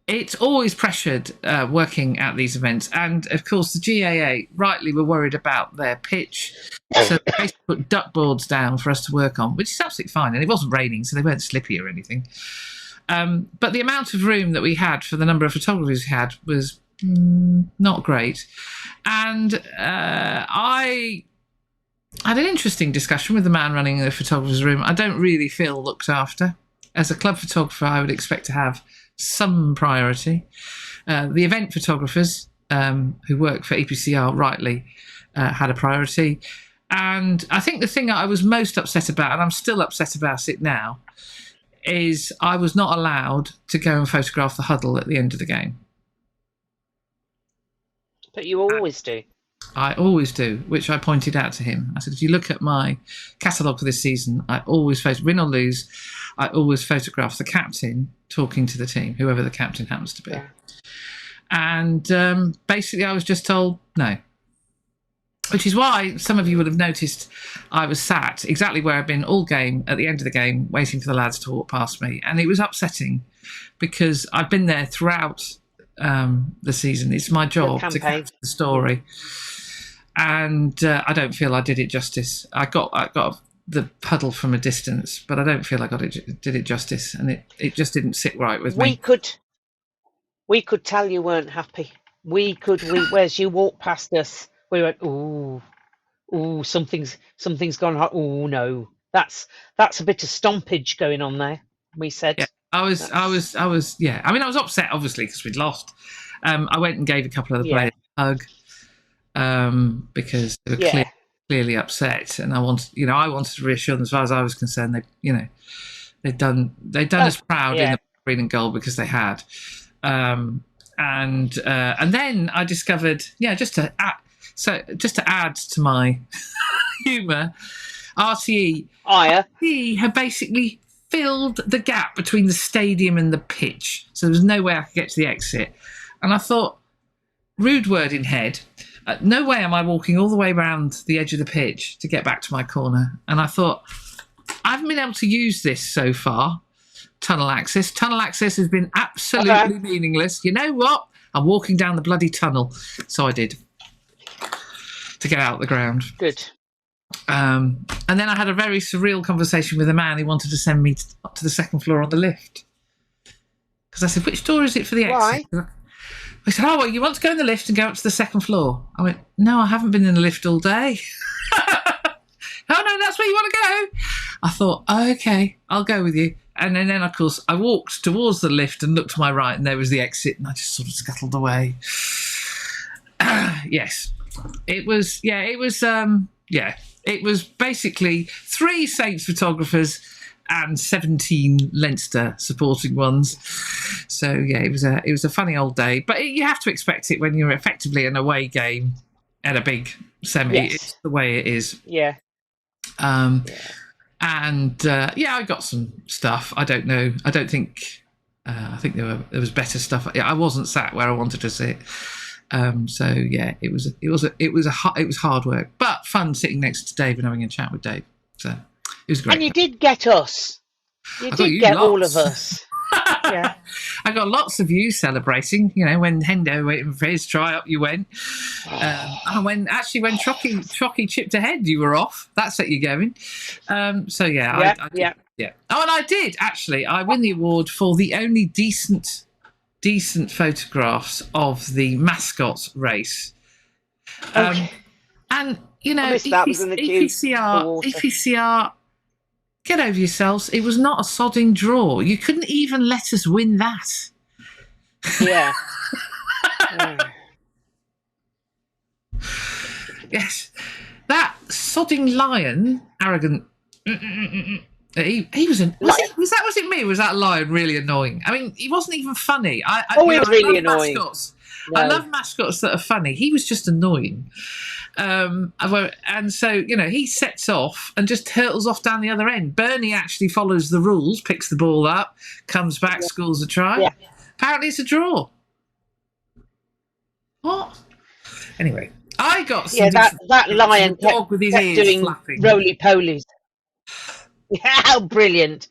It's always pressured working at these events, and of course the GAA rightly were worried about their pitch, so they basically put duck boards down for us to work on, which is absolutely fine, and it wasn't raining, so they weren't slippy or anything. But the amount of room that we had for the number of photographers we had was not great, and I had an interesting discussion with the man running the photographer's room. I don't really feel looked after. As a club photographer, I would expect to have some priority. The event photographers who work for EPCR rightly had a priority. And I think the thing that I was most upset about, and I'm still upset about it now, is I was not allowed to go and photograph the huddle at the end of the game. But you always do. I always do, which I pointed out to him. I said, if you look at my catalogue for this season, I always win or lose, I always photograph the captain talking to the team, whoever the captain happens to be. Yeah. And basically I was just told no, which is why some of you would have noticed I was sat exactly where I've been all game at the end of the game, waiting for the lads to walk past me. And it was upsetting because I've been there throughout the season. It's my job to capture the story. And I don't feel I did it justice. I got the huddle from a distance, but I don't feel I did it justice, and it just didn't sit right with me. We could tell you weren't happy. Whereas you walked past us, we went, ooh, something's gone hot. Oh no, that's a bit of stompage going on there. We said. Yeah, I was. Yeah, I mean, I was upset obviously because we'd lost. I went and gave a couple of the players a hug. Because they were clearly upset, and I wanted to reassure them. As far as I was concerned, they'd done us proud in the brilliant goal because they had, and then I discovered, just to add to my humour, RTE had basically filled the gap between the stadium and the pitch, so there was no way I could get to the exit, and I thought, rude word in head. No way am I walking all the way around the edge of the pitch to get back to my corner. And I thought, I haven't been able to use this so far, tunnel access. Tunnel access has been absolutely meaningless. You know what? I'm walking down the bloody tunnel. So I did, to get out the ground. Good. And then I had a very surreal conversation with a man who wanted to send me up to the second floor on the lift. Because I said, which door is it for the exit? Why? I said, oh, well, you want to go in the lift and go up to the second floor? I went, no, I haven't been in the lift all day. Oh, no, that's where you want to go. I thought, oh, okay, I'll go with you. And then, of course, I walked towards the lift and looked to my right, and there was the exit, and I just sort of scuttled away. Yes. It was basically 3 Saints photographers and 17 Leinster supporting ones. So yeah, it was a funny old day, but you have to expect it when you're effectively an away game at a big semi. Yes. It's the way it is. Yeah. And I got some stuff. I don't know. I don't think. I think there was better stuff. Yeah, I wasn't sat where I wanted to sit. So yeah, it was hard work, but fun sitting next to Dave and having a chat with Dave. So it was great. And you did get us. You did get all of us. Yeah. I got lots of you celebrating. You know, when Hendo went for his try-up, you went. And when Trocky chipped ahead, you were off. That set you going. So yeah, I did. Oh, and I did actually. I win the award for the only decent photographs of the mascot race. And you know, EPCR Get over yourselves. It was not a sodding draw. You couldn't even let us win that. Yeah. Yes. That sodding lion, arrogant. He was was it me? Or was that lion really annoying? I mean, he wasn't even funny. He was really annoying. Mascots. No. I love mascots that are funny. He was just annoying. And so, he sets off and just hurtles off down the other end. Bernie actually follows the rules, picks the ball up, comes back, scores a try. Yeah. Apparently it's a draw. What? Anyway, I got some that lion kept with his ears doing flapping. roly-polies. How brilliant.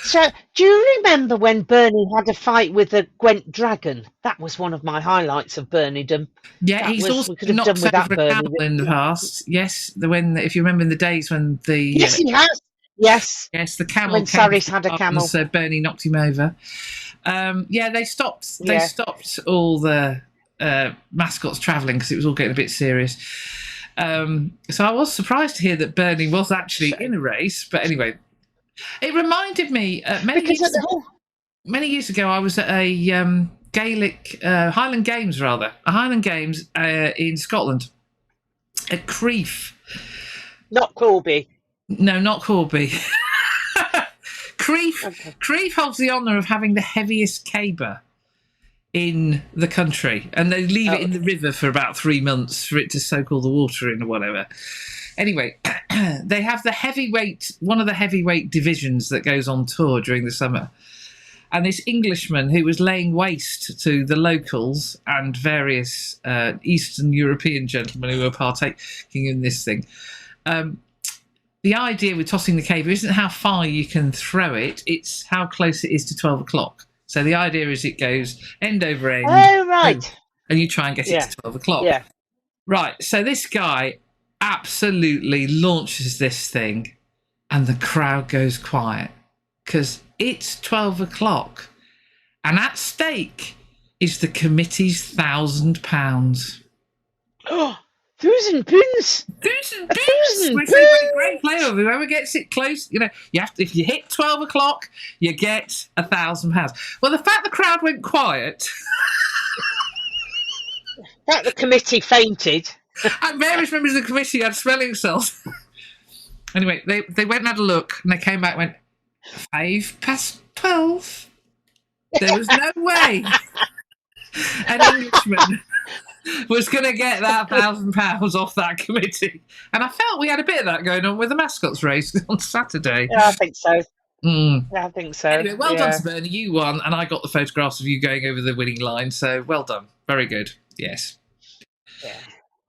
So, do you remember when Bernie had a fight with a Gwent dragon? That was one of my highlights of Berniedom. Yeah, he's also knocked over a camel in the past. Yes, if you remember in the days when the... Yes, he has. Yes. Yes, the camel when Saris had a camel. So Bernie knocked him over. They stopped all the mascots travelling because it was all getting a bit serious. So I was surprised to hear that Bernie was actually in a race. But anyway... It reminded me many years ago. I was at a Gaelic Highland Games, in Scotland at Crieff. Not Corby. No, not Corby. Crieff. Okay. Crieff holds the honour of having the heaviest caber in the country, and they leave it in the river for about 3 months for it to soak all the water in or whatever. Anyway, they have one of the heavyweight divisions that goes on tour during the summer. And this Englishman who was laying waste to the locals and various Eastern European gentlemen who were partaking in this thing. The idea with tossing the caber isn't how far you can throw it, it's how close it is to 12 o'clock. So the idea is it goes end over end. Oh, right. And you try and get it to 12 o'clock. Yeah. Right, so this guy... absolutely launches this thing and the crowd goes quiet because it's 12 o'clock and at stake is the committee's £1,000. Oh, £1,000. Which is a great player. Whoever gets it close, you have to, if you hit 12 o'clock, you get £1,000. Well, the fact the crowd went quiet. That the committee fainted. And various members of the committee had smelling salts. Anyway, they went and had a look, and they came back and went, 12:05. There was no way an Englishman was going to get that £1,000 off that committee. And I felt we had a bit of that going on with the mascots race on Saturday. Yeah, I think so. Yeah, I think so. Anyway, well done to Bernie. You won, and I got the photographs of you going over the winning line, so well done. Very good. Yes. Yeah.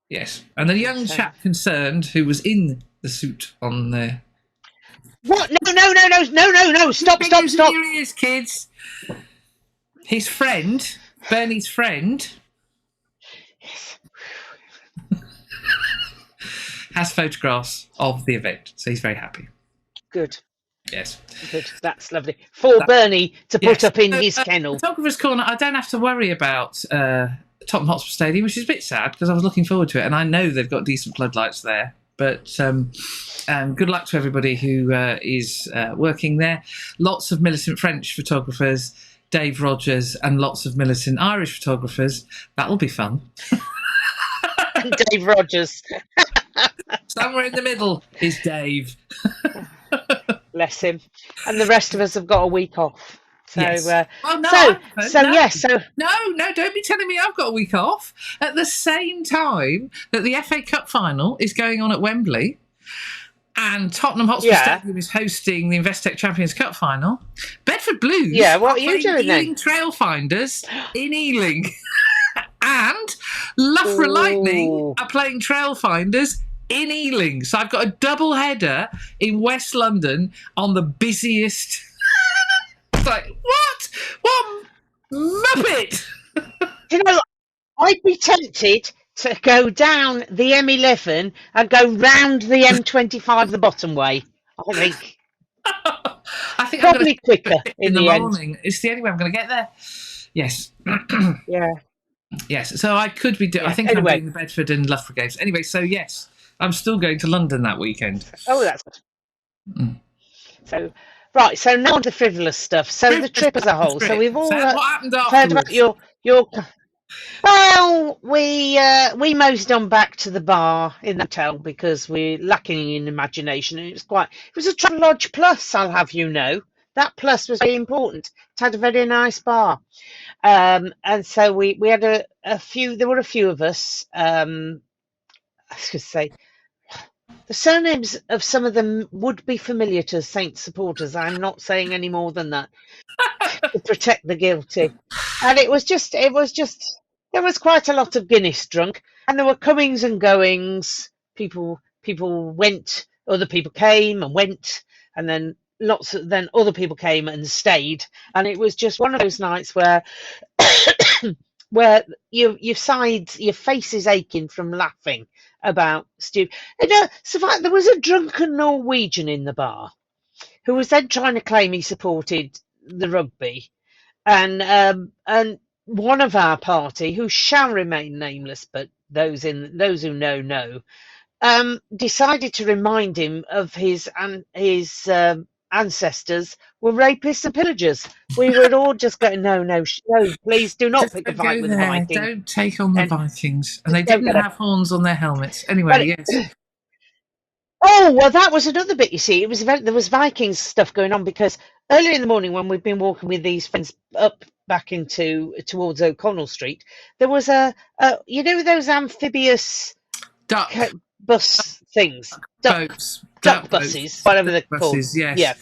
Yes, and the young chap concerned who was in the suit on there. What? No! Stop! Here he is, kids. His friend, Bernie's friend, has photographs of the event, so he's very happy. Good. Yes. Good. That's lovely. For Bernie to put up in his kennel. Photographer's corner. I don't have to worry about Tottenham Hotspur Stadium, which is a bit sad because I was looking forward to it, and I know they've got decent floodlights there. But good luck to everybody who is working there. Lots of militant French photographers, Dave Rogers, and lots of militant Irish photographers. That'll be fun. Dave Rogers. Somewhere in the middle is Dave. Bless him. And the rest of us have got a week off. So, yes. No, don't be telling me I've got a week off. At the same time that the FA Cup final is going on at Wembley and Tottenham Hotspur Stadium is hosting the Investec Champions Cup final, Bedford Blues what are you doing Ealing Trailfinders in Ealing. And Loughborough Lightning are playing Trailfinders in Ealing. So I've got a double header in West London on the busiest... Like, what muppet? I'd be tempted to go down the M11 and go round the M25 the bottom way. I think probably quicker in the morning. End. It's the only way I'm going to get there. Yes. Yeah. Yes. So I could be. I think I'm doing the Bedford and Loughborough games. Anyway, so yes, I'm still going to London that weekend. Oh, that's good. So, right. So now on to frivolous stuff. So the trip as a whole. So we've all what happened heard about afterwards? your. Well, we moseyed on back to the bar in the hotel because we're lacking in imagination, and it was a Travelodge Plus. I'll have you know that plus was very important. It had a very nice bar, and so we had a few. There were a few of us. I was going to say the surnames of some of them would be familiar to Saints supporters. I'm not saying any more than that to protect the guilty. And it was just there was quite a lot of Guinness drunk, and there were comings and goings. People went, other people came and went, and then then other people came and stayed, and it was just one of those nights where where your face is aching from laughing about stupid. There was a drunken Norwegian in the bar who was then trying to claim he supported the rugby, and one of our party, who shall remain nameless, but those who know, decided to remind him of his ancestors were rapists and pillagers. We were all just going, no, please do not pick a fight with the Vikings. Don't take on the Vikings. And they didn't have horns on their helmets. Anyway, yes. Oh, well, that was another bit, you see. There was Vikings stuff going on because earlier in the morning when we'd been walking with these friends up back towards O'Connell Street, there was those amphibious bus things, duck buses, whatever they're called. Yes. Yeah.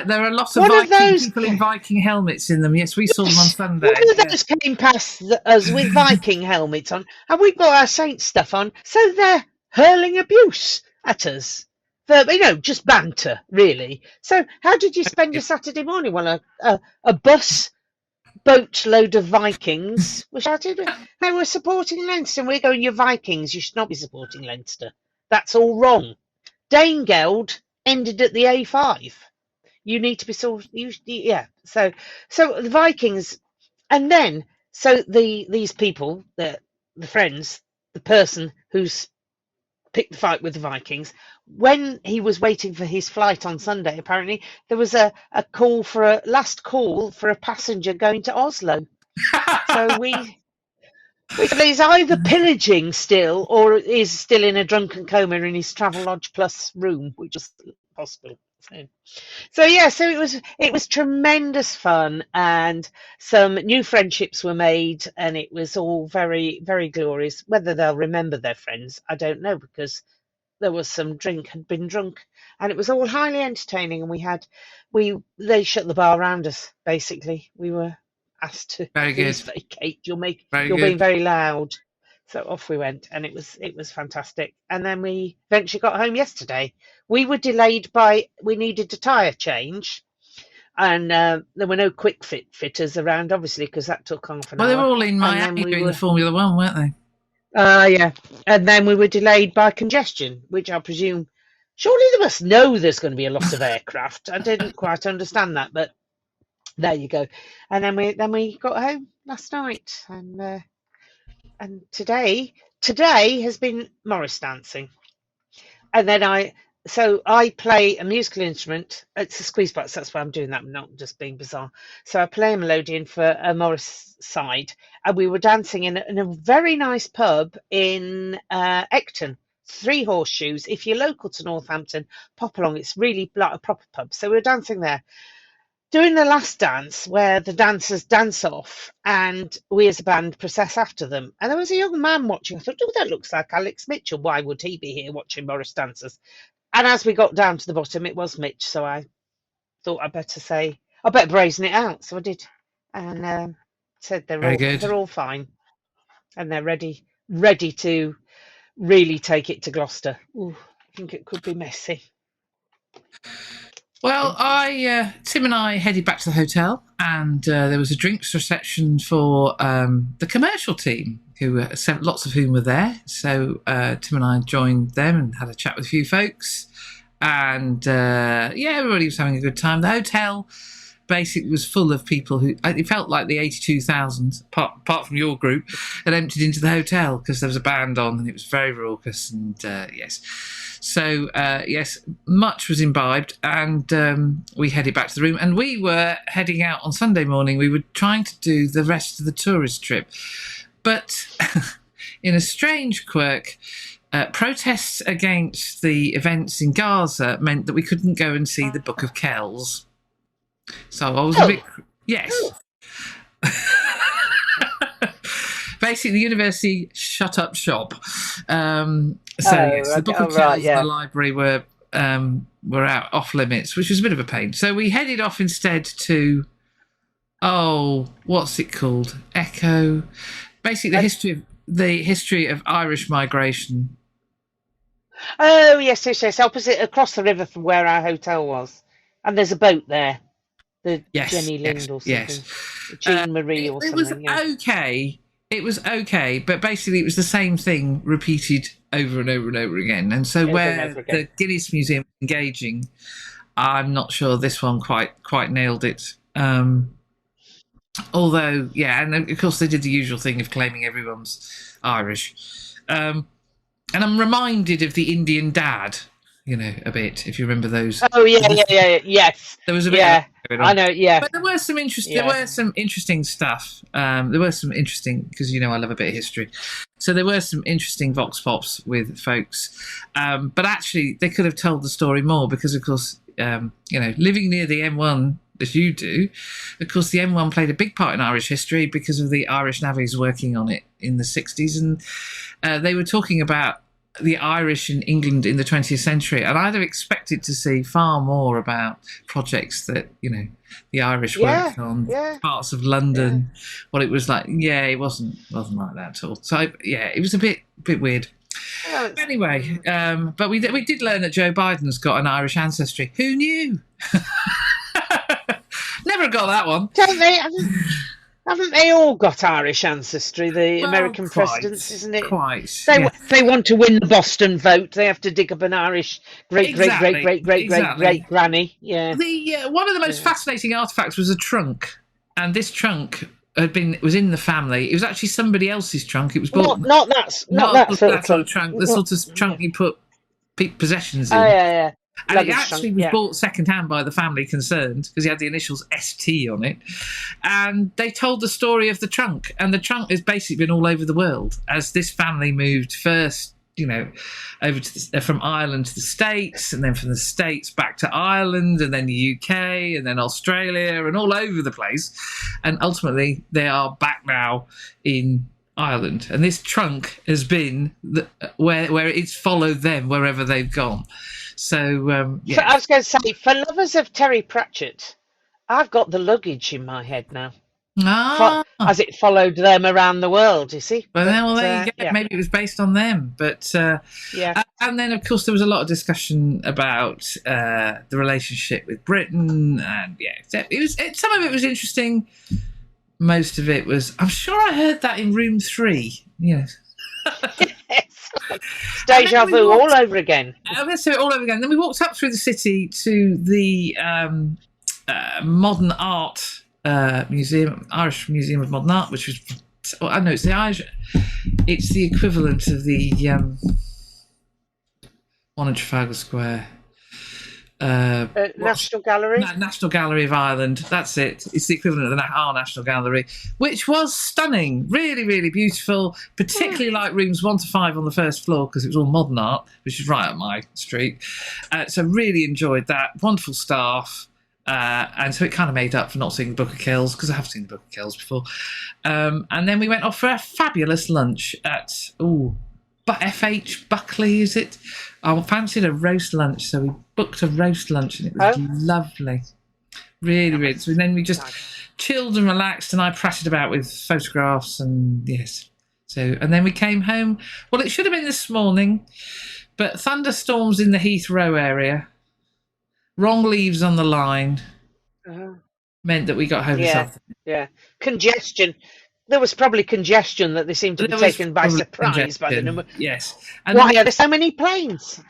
There are a lot of Viking people in Viking helmets in them. Yes, we saw them on Sunday. One of those came past us with Viking helmets on, and we've got our Saints stuff on, so they're hurling abuse at us. Just banter, really. So how did you spend your Saturday morning? Well, a boatload of Vikings were shouted. They were supporting Leinster, and we're going, you're Vikings, you should not be supporting Leinster. That's all wrong. Danegeld ended at the A5. You need to be So the Vikings, and then these people, the friends, the person who's picked the fight with the Vikings, when he was waiting for his flight on Sunday, apparently there was a last call for a passenger going to Oslo. So we he's either pillaging still or is still in a drunken coma in his Travelodge Plus room, which is possible. So it was tremendous fun, and some new friendships were made, and it was all very, very glorious. Whether they'll remember their friends, I don't know, because there was some had been drunk, and it was all highly entertaining. And they shut the bar around us. Basically, we were asked to please vacate. You're being very loud. So off we went, and it was fantastic. And then we eventually got home yesterday. We were delayed we needed a tyre change, and there were no quick fitters around, obviously, because that took half an hour. Well, they were all in Miami doing the Formula One, weren't they? Yeah. And then we were delayed by congestion, which I presume, surely they must know there's going to be a lot of aircraft. I didn't quite understand that, but there you go. And then we got home last night, and today has been Morris dancing. And then I play a musical instrument. It's a squeeze box, that's why I'm doing that. I'm not just being bizarre. So I play a melodeon for a Morris side, and we were dancing in a very nice pub in Ecton, Three Horseshoes. If you're local to Northampton, pop along. It's really like a proper pub. So we were dancing there, doing the last dance where the dancers dance off and we as a band process after them. And there was a young man watching. I thought, oh, that looks like Alex Mitchell. Why would he be here watching Morris dancers? And as we got down to the bottom, it was Mitch. So I thought I better brazen it out. So I did. And said they're all fine. And they're ready to really take it to Gloucester. Ooh, I think it could be messy. Well, Tim and I headed back to the hotel, and there was a drinks reception for the commercial team, lots of whom were there. So Tim and I joined them and had a chat with a few folks, and everybody was having a good time. The hotel basically was full of people who, it felt like the 82,000, apart from your group, had emptied into the hotel because there was a band on and it was very raucous. And yes. So, yes, much was imbibed, and we headed back to the room. And we were heading out on Sunday morning. We were trying to do the rest of the tourist trip. But in a strange quirk, protests against the events in Gaza meant that we couldn't go and see the Book of Kells. So I was a bit... Yes. Basically, the university shut up shop. Yes, the Book of Kells and the library were out off limits, which was a bit of a pain. So we headed off instead to, what's it called? Echo. Basically, the history of Irish migration. Oh, yes. Opposite, across the river from where our hotel was. And there's a boat there. The Jenny Lind or something. Yes. Jean Marie or something. It was okay. It was okay, but basically it was the same thing repeated over and over and over again. And so where the Guinness Museum was engaging, I'm not sure this one quite nailed it. Although, and of course they did the usual thing of claiming everyone's Irish. And I'm reminded of the Indian Dad, a bit, if you remember those. Oh, yes. There was a bit of I know, yeah. But there were some interesting stuff. There were some interesting, because I love a bit of history. So there were some interesting vox pops with folks. But actually, they could have told the story more because, of course, living near the M1 as you do, of course, the M1 played a big part in Irish history because of the Irish navvies working on it in the 60s. And they were talking about the Irish in England in the 20th century, and I'd have expected to see far more about projects that the Irish worked on, parts of London, what it was like. It wasn't like that at all. So it was a bit weird. Anyway, but we did learn that Joe Biden's got an Irish ancestry. Who knew? Never got that one. Don't they? Haven't they all got Irish ancestry, the American presidents, isn't it? Quite. They want to win the Boston vote. They have to dig up an Irish great granny. Yeah. One of the most fascinating artifacts was a trunk, and this trunk was in the family. It was actually somebody else's trunk. It was bought. Not that sort of trunk. The sort of trunk you put possessions in. Oh yeah. And it actually was bought second-hand by the family concerned because he had the initials ST on it. And they told the story of the trunk. And the trunk has basically been all over the world as this family moved first, over to from Ireland to the States, and then from the States back to Ireland, and then the UK, and then Australia, and all over the place. And ultimately, they are back now in Ireland. And this trunk has been where it's followed them wherever they've gone. So, I was going to say, for lovers of Terry Pratchett, I've got the luggage in my head now. As it followed them around the world, you see. Well, there you go. Yeah. Maybe it was based on them. But and then, of course, there was a lot of discussion about the relationship with Britain. And some of it was interesting. Most of it was, I'm sure I heard that in room 3. Yes. It's deja vu all over again. Let's do it all over again. Then we walked up through the city to the Modern Art Museum, Irish Museum of Modern Art, which was, I know it's the Irish. It's the equivalent of the one in Trafalgar Square. National Gallery? National Gallery of Ireland. That's it. It's the equivalent of our National Gallery, which was stunning. Really, really beautiful. Particularly like rooms 1 to 5 on the first floor because it was all modern art, which is right up my street. So really enjoyed that. Wonderful staff. And so it kind of made up for not seeing the Book of Kells because I have seen the Book of Kells before. And then we went off for a fabulous lunch at FH Buckley, is it? I fancied a roast lunch, so we booked a roast lunch, and it was lovely. Really, really. So then we just chilled and relaxed, and I prattled about with photographs, and yes. So, and then we came home. Well, it should have been this morning, but thunderstorms in the Heathrow area, wrong leaves on the line, meant that we got home this afternoon. Yeah, congestion. There was probably congestion that they seemed to be taken by surprise by the number. Yes. And why are there so many planes?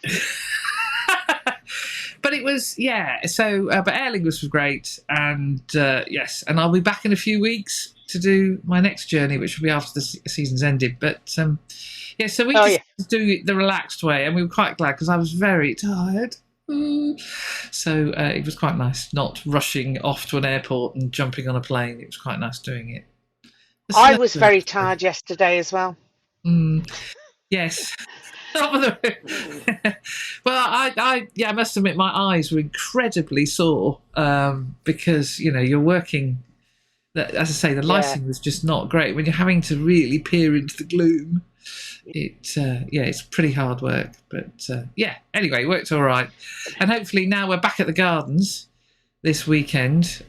but it was, yeah. So, but Aer Lingus was great, and yes, and I'll be back in a few weeks to do my next journey, which will be after the season's ended. But yeah, so we just do it the relaxed way, and we were quite glad because I was very tired. So it was quite nice not rushing off to an airport and jumping on a plane. It was quite nice doing it. I was very tired yesterday as well. Yes. Well, I must admit my eyes were incredibly sore because you're working. As I say, the lighting was just not great when you're having to really peer into the gloom. It's pretty hard work, but anyway, it worked all right, and hopefully now we're back at the Gardens this weekend.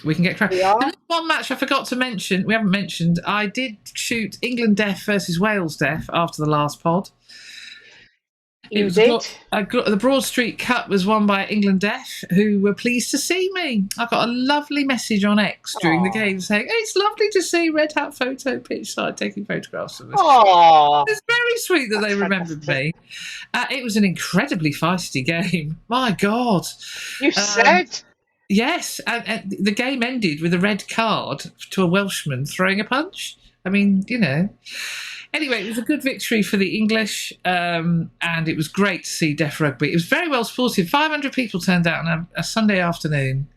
We can get cracking. There's one match I forgot to mention. We haven't mentioned. I did shoot England Deaf versus Wales Deaf after the last pod. The Broad Street Cup was won by England Deaf, who were pleased to see me. I got a lovely message on X during the game saying, "It's lovely to see Red Hat Photo pitch side taking photographs of us." It's very sweet that they remembered me. It was an incredibly feisty game. My God. You said? Yes, and the game ended with a red card to a Welshman throwing a punch. I mean, Anyway, it was a good victory for the English, and it was great to see Deaf Rugby. It was very well supported. 500 people turned out on a Sunday afternoon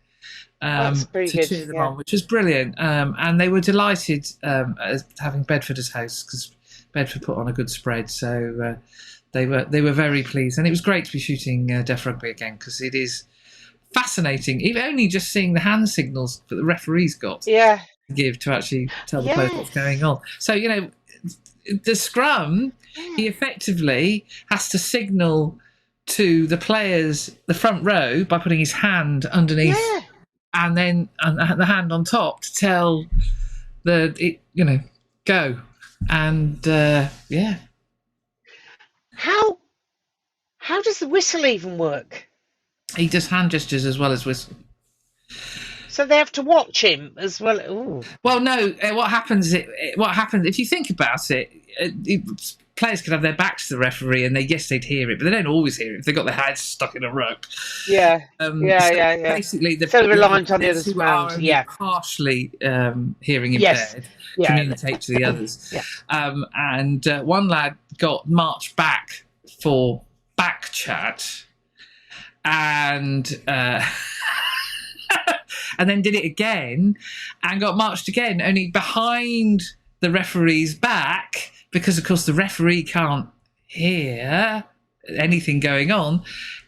to cheer them on, which was brilliant. And they were delighted having Bedford as hosts because Bedford put on a good spread. So they were very pleased, and it was great to be shooting Deaf Rugby again because it is fascinating. Even only just seeing the hand signals that the referees got to give to actually tell the players what's going on. So the scrum, he effectively has to signal to the players, the front row, by putting his hand underneath and then the hand on top to tell go. And How does the whistle even work? He does hand gestures as well as whistle. So they have to watch him as well. Ooh. Well, no. What happens if you think about it? Players could have their backs to the referee, and they'd hear it, but they don't always hear it if they've got their heads stuck in a rug. Basically, so reliant on the others around. Partially hearing impaired, communicate to the others. And one lad got marched back for back chat, and. And then did it again and got marched again, only behind the referee's back, because, of course, the referee can't hear anything going on,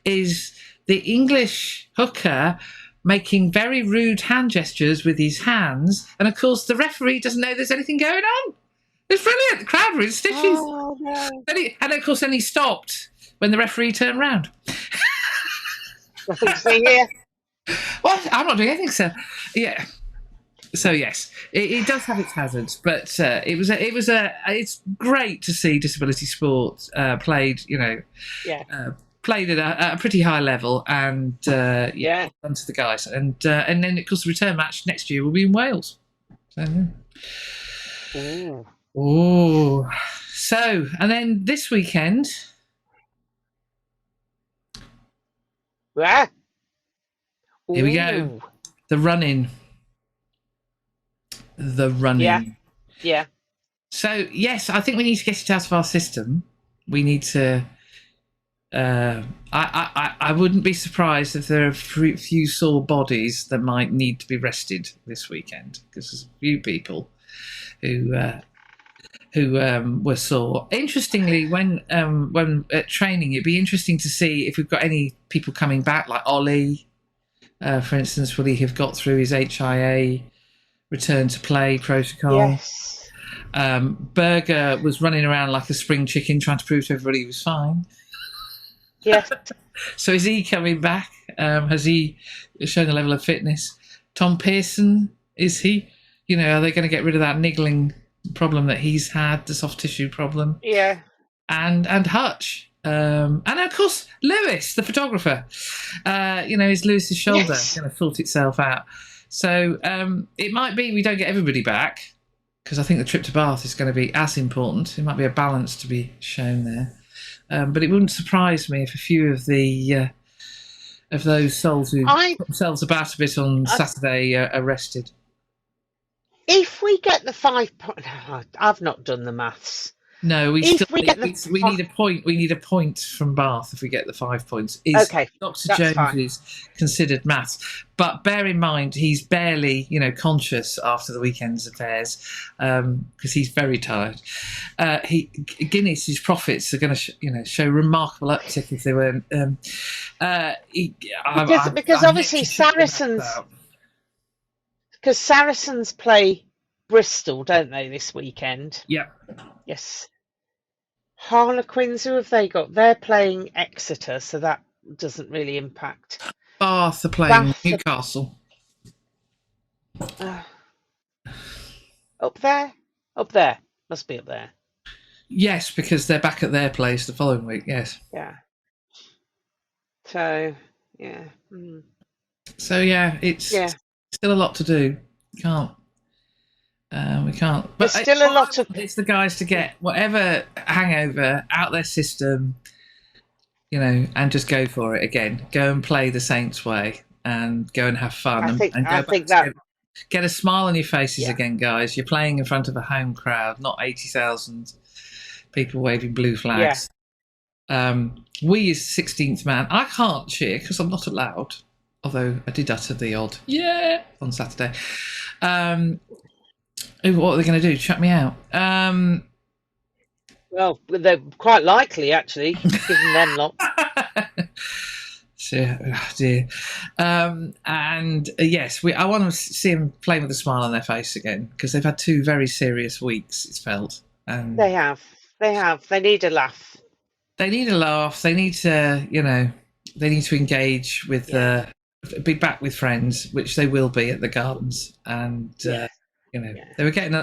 is the English hooker making very rude hand gestures with his hands. And, of course, the referee doesn't know there's anything going on. It's brilliant. The crowd were in stitches. Oh, no. And, of course, then he stopped when the referee turned round. Nothing to see here. Well, I'm not doing anything, sir. Yeah. So yes, it does have its hazards, but it's great to see disability sport played. Played at a pretty high level, and done to the guys, and then of course the return match next year will be in Wales. So, so and then this weekend. Yeah. Here we go. The running. Yeah. So, yes, I think we need to get it out of our system. We need to... I wouldn't be surprised if there are a few sore bodies that might need to be rested this weekend, because there's a few people who were sore. Interestingly, when at training, it'd be interesting to see if we've got any people coming back, like Ollie, for instance. Will he have got through his HIA return to play protocol? Yes. Berger was running around like a spring chicken trying to prove to everybody he was fine. Yes. So is he coming back? Has he shown a level of fitness? Tom Pearson, is he? Are they going to get rid of that niggling problem that he's had, the soft tissue problem? Yeah. And Hutch. And of course, Lewis, the photographer. Is Lewis's shoulder going to sort itself out? So it might be we don't get everybody back, because I think the trip to Bath is going to be as important. It might be a balance to be shown there. But it wouldn't surprise me if a few of the of those souls who put themselves about a bit on Saturday arrested. If we get the 5 points, I've not done the maths. No, we need a point. We need a point from Bath if we get the 5 points. Okay, Dr. Jones's considered maths, but bear in mind he's barely, conscious after the weekend's affairs because he's very tired. Guinness's profits are going to show remarkable uptick if they weren't. Because obviously Saracens. Because Saracens play Bristol, don't they, this weekend? Yeah. Yes. Harlequins, who have they got? They're playing Exeter, so that doesn't really impact. Bath are playing Newcastle. Up there? Up there. Must be up there. Yes, because they're back at their place the following week, yes. Yeah. So, yeah. So, yeah, it's still a lot to do. We can't. But there's still a lot of. It's the guys to get whatever hangover out their system, and just go for it again. Go and play the Saints way, and go and have fun. Get a smile on your faces again, guys. You're playing in front of a home crowd, not 80,000 people waving blue flags. Yeah. We as 16th man, I can't cheer because I'm not allowed. Although I did utter the odd on Saturday. What are they going to do? Shut me out? Well, they're quite likely, actually, given them lot. Dear. And yes, I want to see them playing with a smile on their face again because they've had 2 very serious weeks, it's felt. And they have. They need a laugh. They need a laugh. They need to, they need to engage with, be back with friends, which they will be at the Gardens. And, they were getting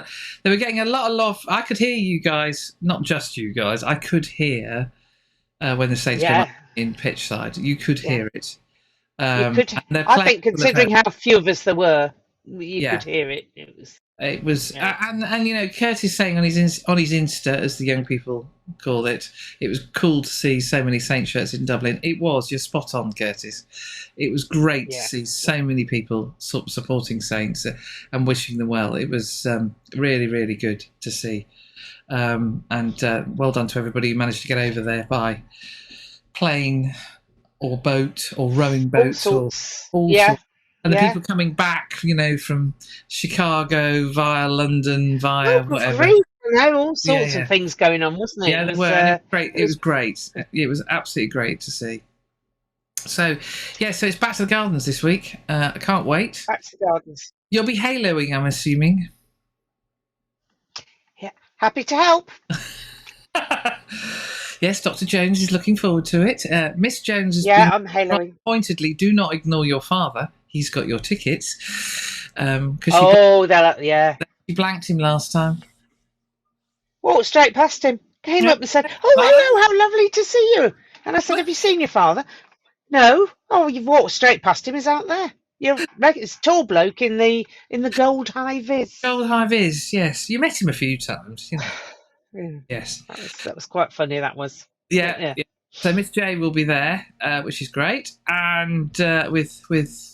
a lot of love. I could hear you guys, not just you guys. I could hear when the Saints came up in pitch side. You could hear it. I think, considering how few of us there were, you could hear it. It was, and Curtis saying on his Insta, as the young people call it, it was cool to see so many Saints shirts in Dublin. It was. You're spot on, Curtis. It was great to see so many people supporting Saints and wishing them well. It was really, really good to see. And well done to everybody who managed to get over there by plane or boat or rowing boats or all sorts. And the people coming back, from Chicago via London, via whatever. All sorts of things going on, wasn't it? Yeah, there were. Great. It was great. It was absolutely great to see. So it's back to the Gardens this week. I can't wait. Back to the Gardens. You'll be haloing, I'm assuming. Yeah, happy to help. Yes, Dr. Jones is looking forward to it. Miss Jones has been I'm haloing. Pointedly, do not ignore your father. He's got your tickets. She blanked him last time. Walked straight past him. Came up and said, "Oh, hello, how lovely to see you." And I said, "Have you seen your father?" "No." "Oh, you've walked straight past him. He's out there. It's a tall bloke in the gold high vis." Gold high vis, yes. You met him a few times, Yes. That was quite funny. That was. Yeah. So Miss J will be there, which is great, and with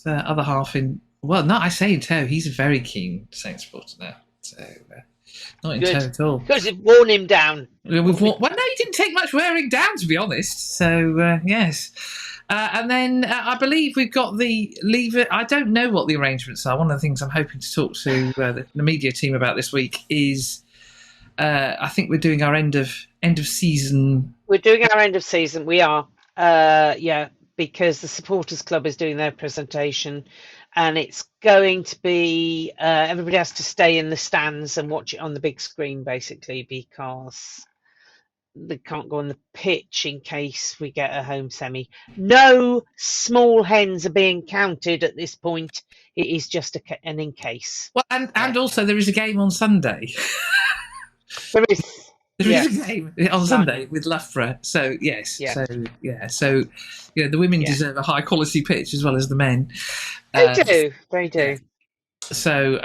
other half in. Well, no, I say in tow. He's a very keen Saints supporter now, so not in tow at all. Because you've worn him down. Well, no, he didn't take much wearing down, to be honest. So yes, and then I believe we've got the lever. I don't know what the arrangements are. One of the things I'm hoping to talk to the media team about this week is. I think we're doing our end of season. We're doing our end of season. We are, because the supporters club is doing their presentation, and it's going to be everybody has to stay in the stands and watch it on the big screen, basically, because they can't go on the pitch in case we get a home semi. No small hens are being counted at this point. It is just an in case. Well, and also there is a game on Sunday. There is a game on Sunday with Loughborough. So yes, so the women deserve a high quality pitch as well as the men. They do. So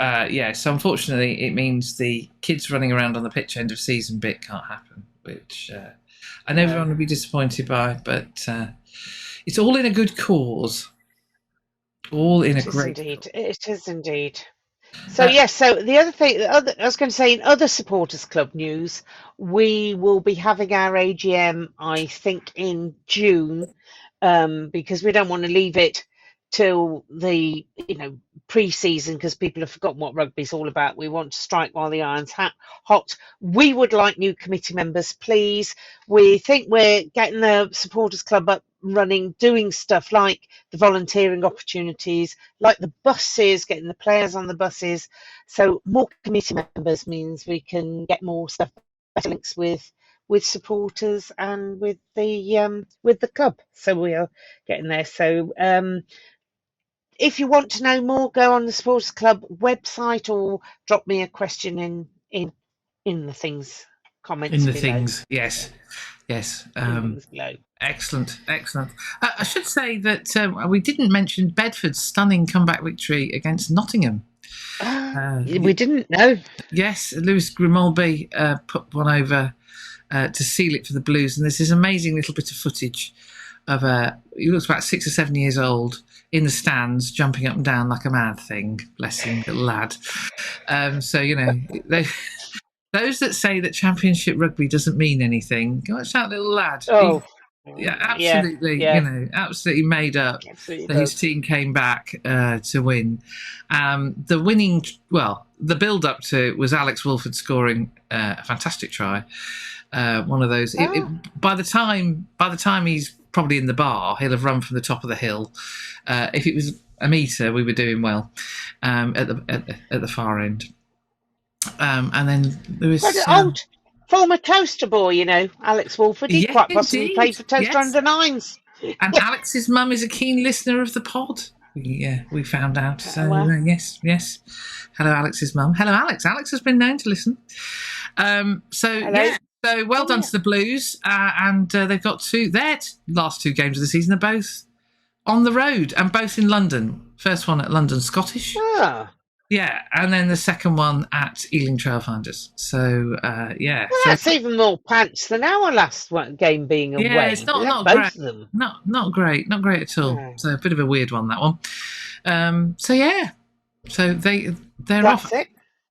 so unfortunately, it means the kids running around on the pitch end of season bit can't happen, which I know everyone will be disappointed by, but It's all in a good cause. All in a great indeed. Cause. It is indeed. So yes, so the other thing, I was going to say, in other supporters club news, we will be having our AGM, I think, in June, because we don't want to leave it till the pre-season, because people have forgotten what rugby's all about. We want to strike while the iron's hot. We would like new committee members, please. We think we're getting the supporters club up running, doing stuff like the volunteering opportunities, like the buses, getting the players on the buses. So more committee members means we can get more stuff, better links with supporters and with the club. So we are getting there. So if you want to know more, go on the Supporters Club website or drop me a question in the things comments in the below. things. Yes. Excellent. I should say that we didn't mention Bedford's stunning comeback victory against Nottingham. We didn't know. Yes, Lewis Grimaldi put one over to seal it for the Blues, and there's this amazing little bit of footage of he looks about 6 or 7 years old in the stands, jumping up and down like a mad thing. Bless him, little lad. So those that say that Championship rugby doesn't mean anything, watch that little lad. Oh. Absolutely. Absolutely made up that his team came back to win. The build up to it was Alex Wolford scoring a fantastic try. One of those. By the time he's probably in the bar, he'll have run from the top of the hill. If it was a metre, we were doing well at the far end. And then there was old former Toaster boy, Alex Wolford. He quite possibly played for Toaster under nines. And Alex's mum is a keen listener of the pod. We found out. So yes. Hello, Alex's mum. Hello, Alex. Alex has been known to listen. So well done to the Blues, and they've got their last 2 games of the season are both on the road and both in London. First one at London Scottish. Yeah, and then the second one at Ealing Trailfinders. So, that's even more pants than our last game being away. Yeah, it's not both great. Of them. Not great at all. No. So a bit of a weird one, that one. So they're off.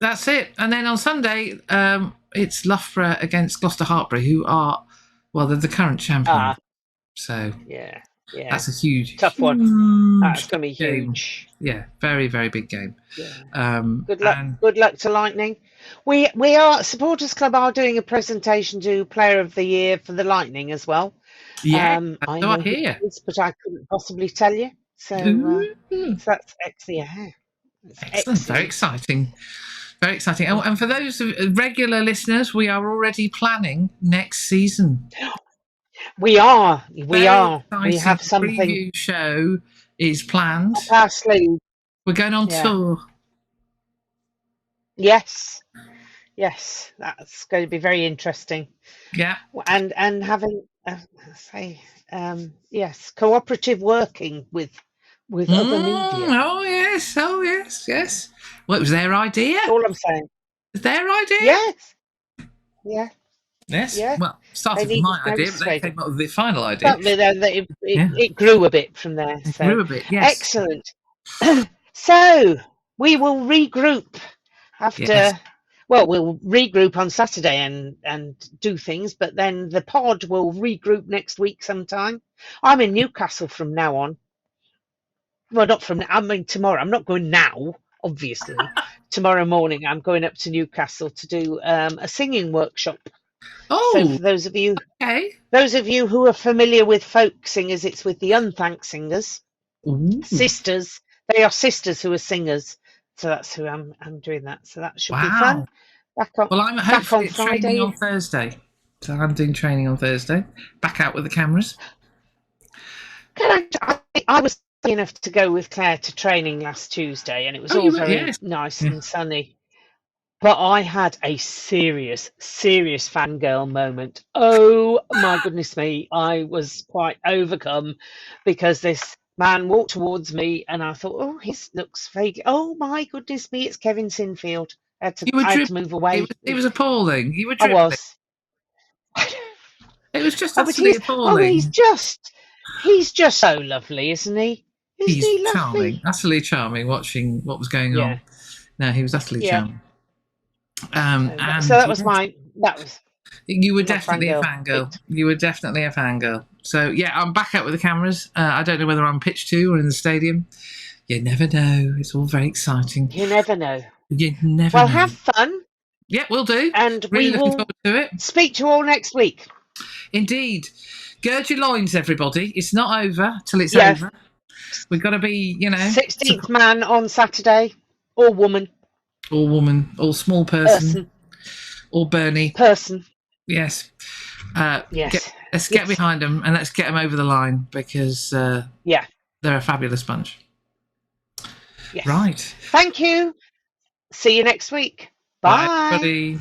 That's it. And then on Sunday, it's Loughborough against Gloucester Hartpury, who are they're the current champion. So yeah. That's a huge, tough one. That's going to be huge. Yeah, very, very big game. Yeah. Good luck to Lightning. We are Supporters Club are doing a presentation to Player of the Year for the Lightning as well. Yeah, I know who it is, but I couldn't possibly tell you. So that's excellent. Excellent. Very exciting. Very exciting. And for those regular listeners, we are already planning next season. We are. We have something. Preview show is planned. Our sleeve. We're going on tour. Yes, that's going to be very interesting. Yeah, and having cooperative working with other media. Oh yes. Well, it was their idea. That's all I'm saying. It's their idea. Yes. Yeah. Yes. Yeah. Well, started with my idea, but they came up with the final idea. It grew a bit from there. It grew a bit, yes. Excellent. So we will regroup after. Yes. Well, we'll regroup on Saturday and do things, but then the pod will regroup next week sometime. I'm in Newcastle from now on. Well, not from. I mean tomorrow. I'm not going now, obviously. Tomorrow morning, I'm going up to Newcastle to do a singing workshop. Oh, so for those of you who are familiar with folk singers, it's with the Unthanked Singers. Ooh. Sisters. They are sisters who are singers. So that's who I'm doing that. So that should be fun. I'm hopefully training on Thursday. So I'm doing training on Thursday. Back out with the cameras. I was lucky enough to go with Claire to training last Tuesday, and it was all very nice and sunny. But I had a serious fangirl moment. Oh my goodness me. I was quite overcome because this man walked towards me and I thought, he looks fake. Oh my goodness me, it's Kevin Sinfield. I had to move away. It was appalling. You were dribbling. I was. It was just utterly appalling. He's just He's just so lovely, isn't he? Isn't he lovely? Charming, utterly charming. Watching what was going on. No, he was utterly charming. And so that was You were definitely a fangirl. You were definitely a fangirl. So yeah, I'm back out with the cameras. I don't know whether I'm pitch 2 or in the stadium. You never know. It's all very exciting. You never know. You never know. Well, have fun. Yeah, we'll do. And really we looking will forward to it. Speak to you all next week. Indeed. Gird your loins, everybody. It's not over till it's over. We've got to be, 16th man on Saturday, or woman. Or woman, or small person. Or Bernie. Person. Yes. Let's get behind them and let's get them over the line because they're a fabulous bunch. Yes. Right. Thank you. See you next week. Bye. Bye, everybody.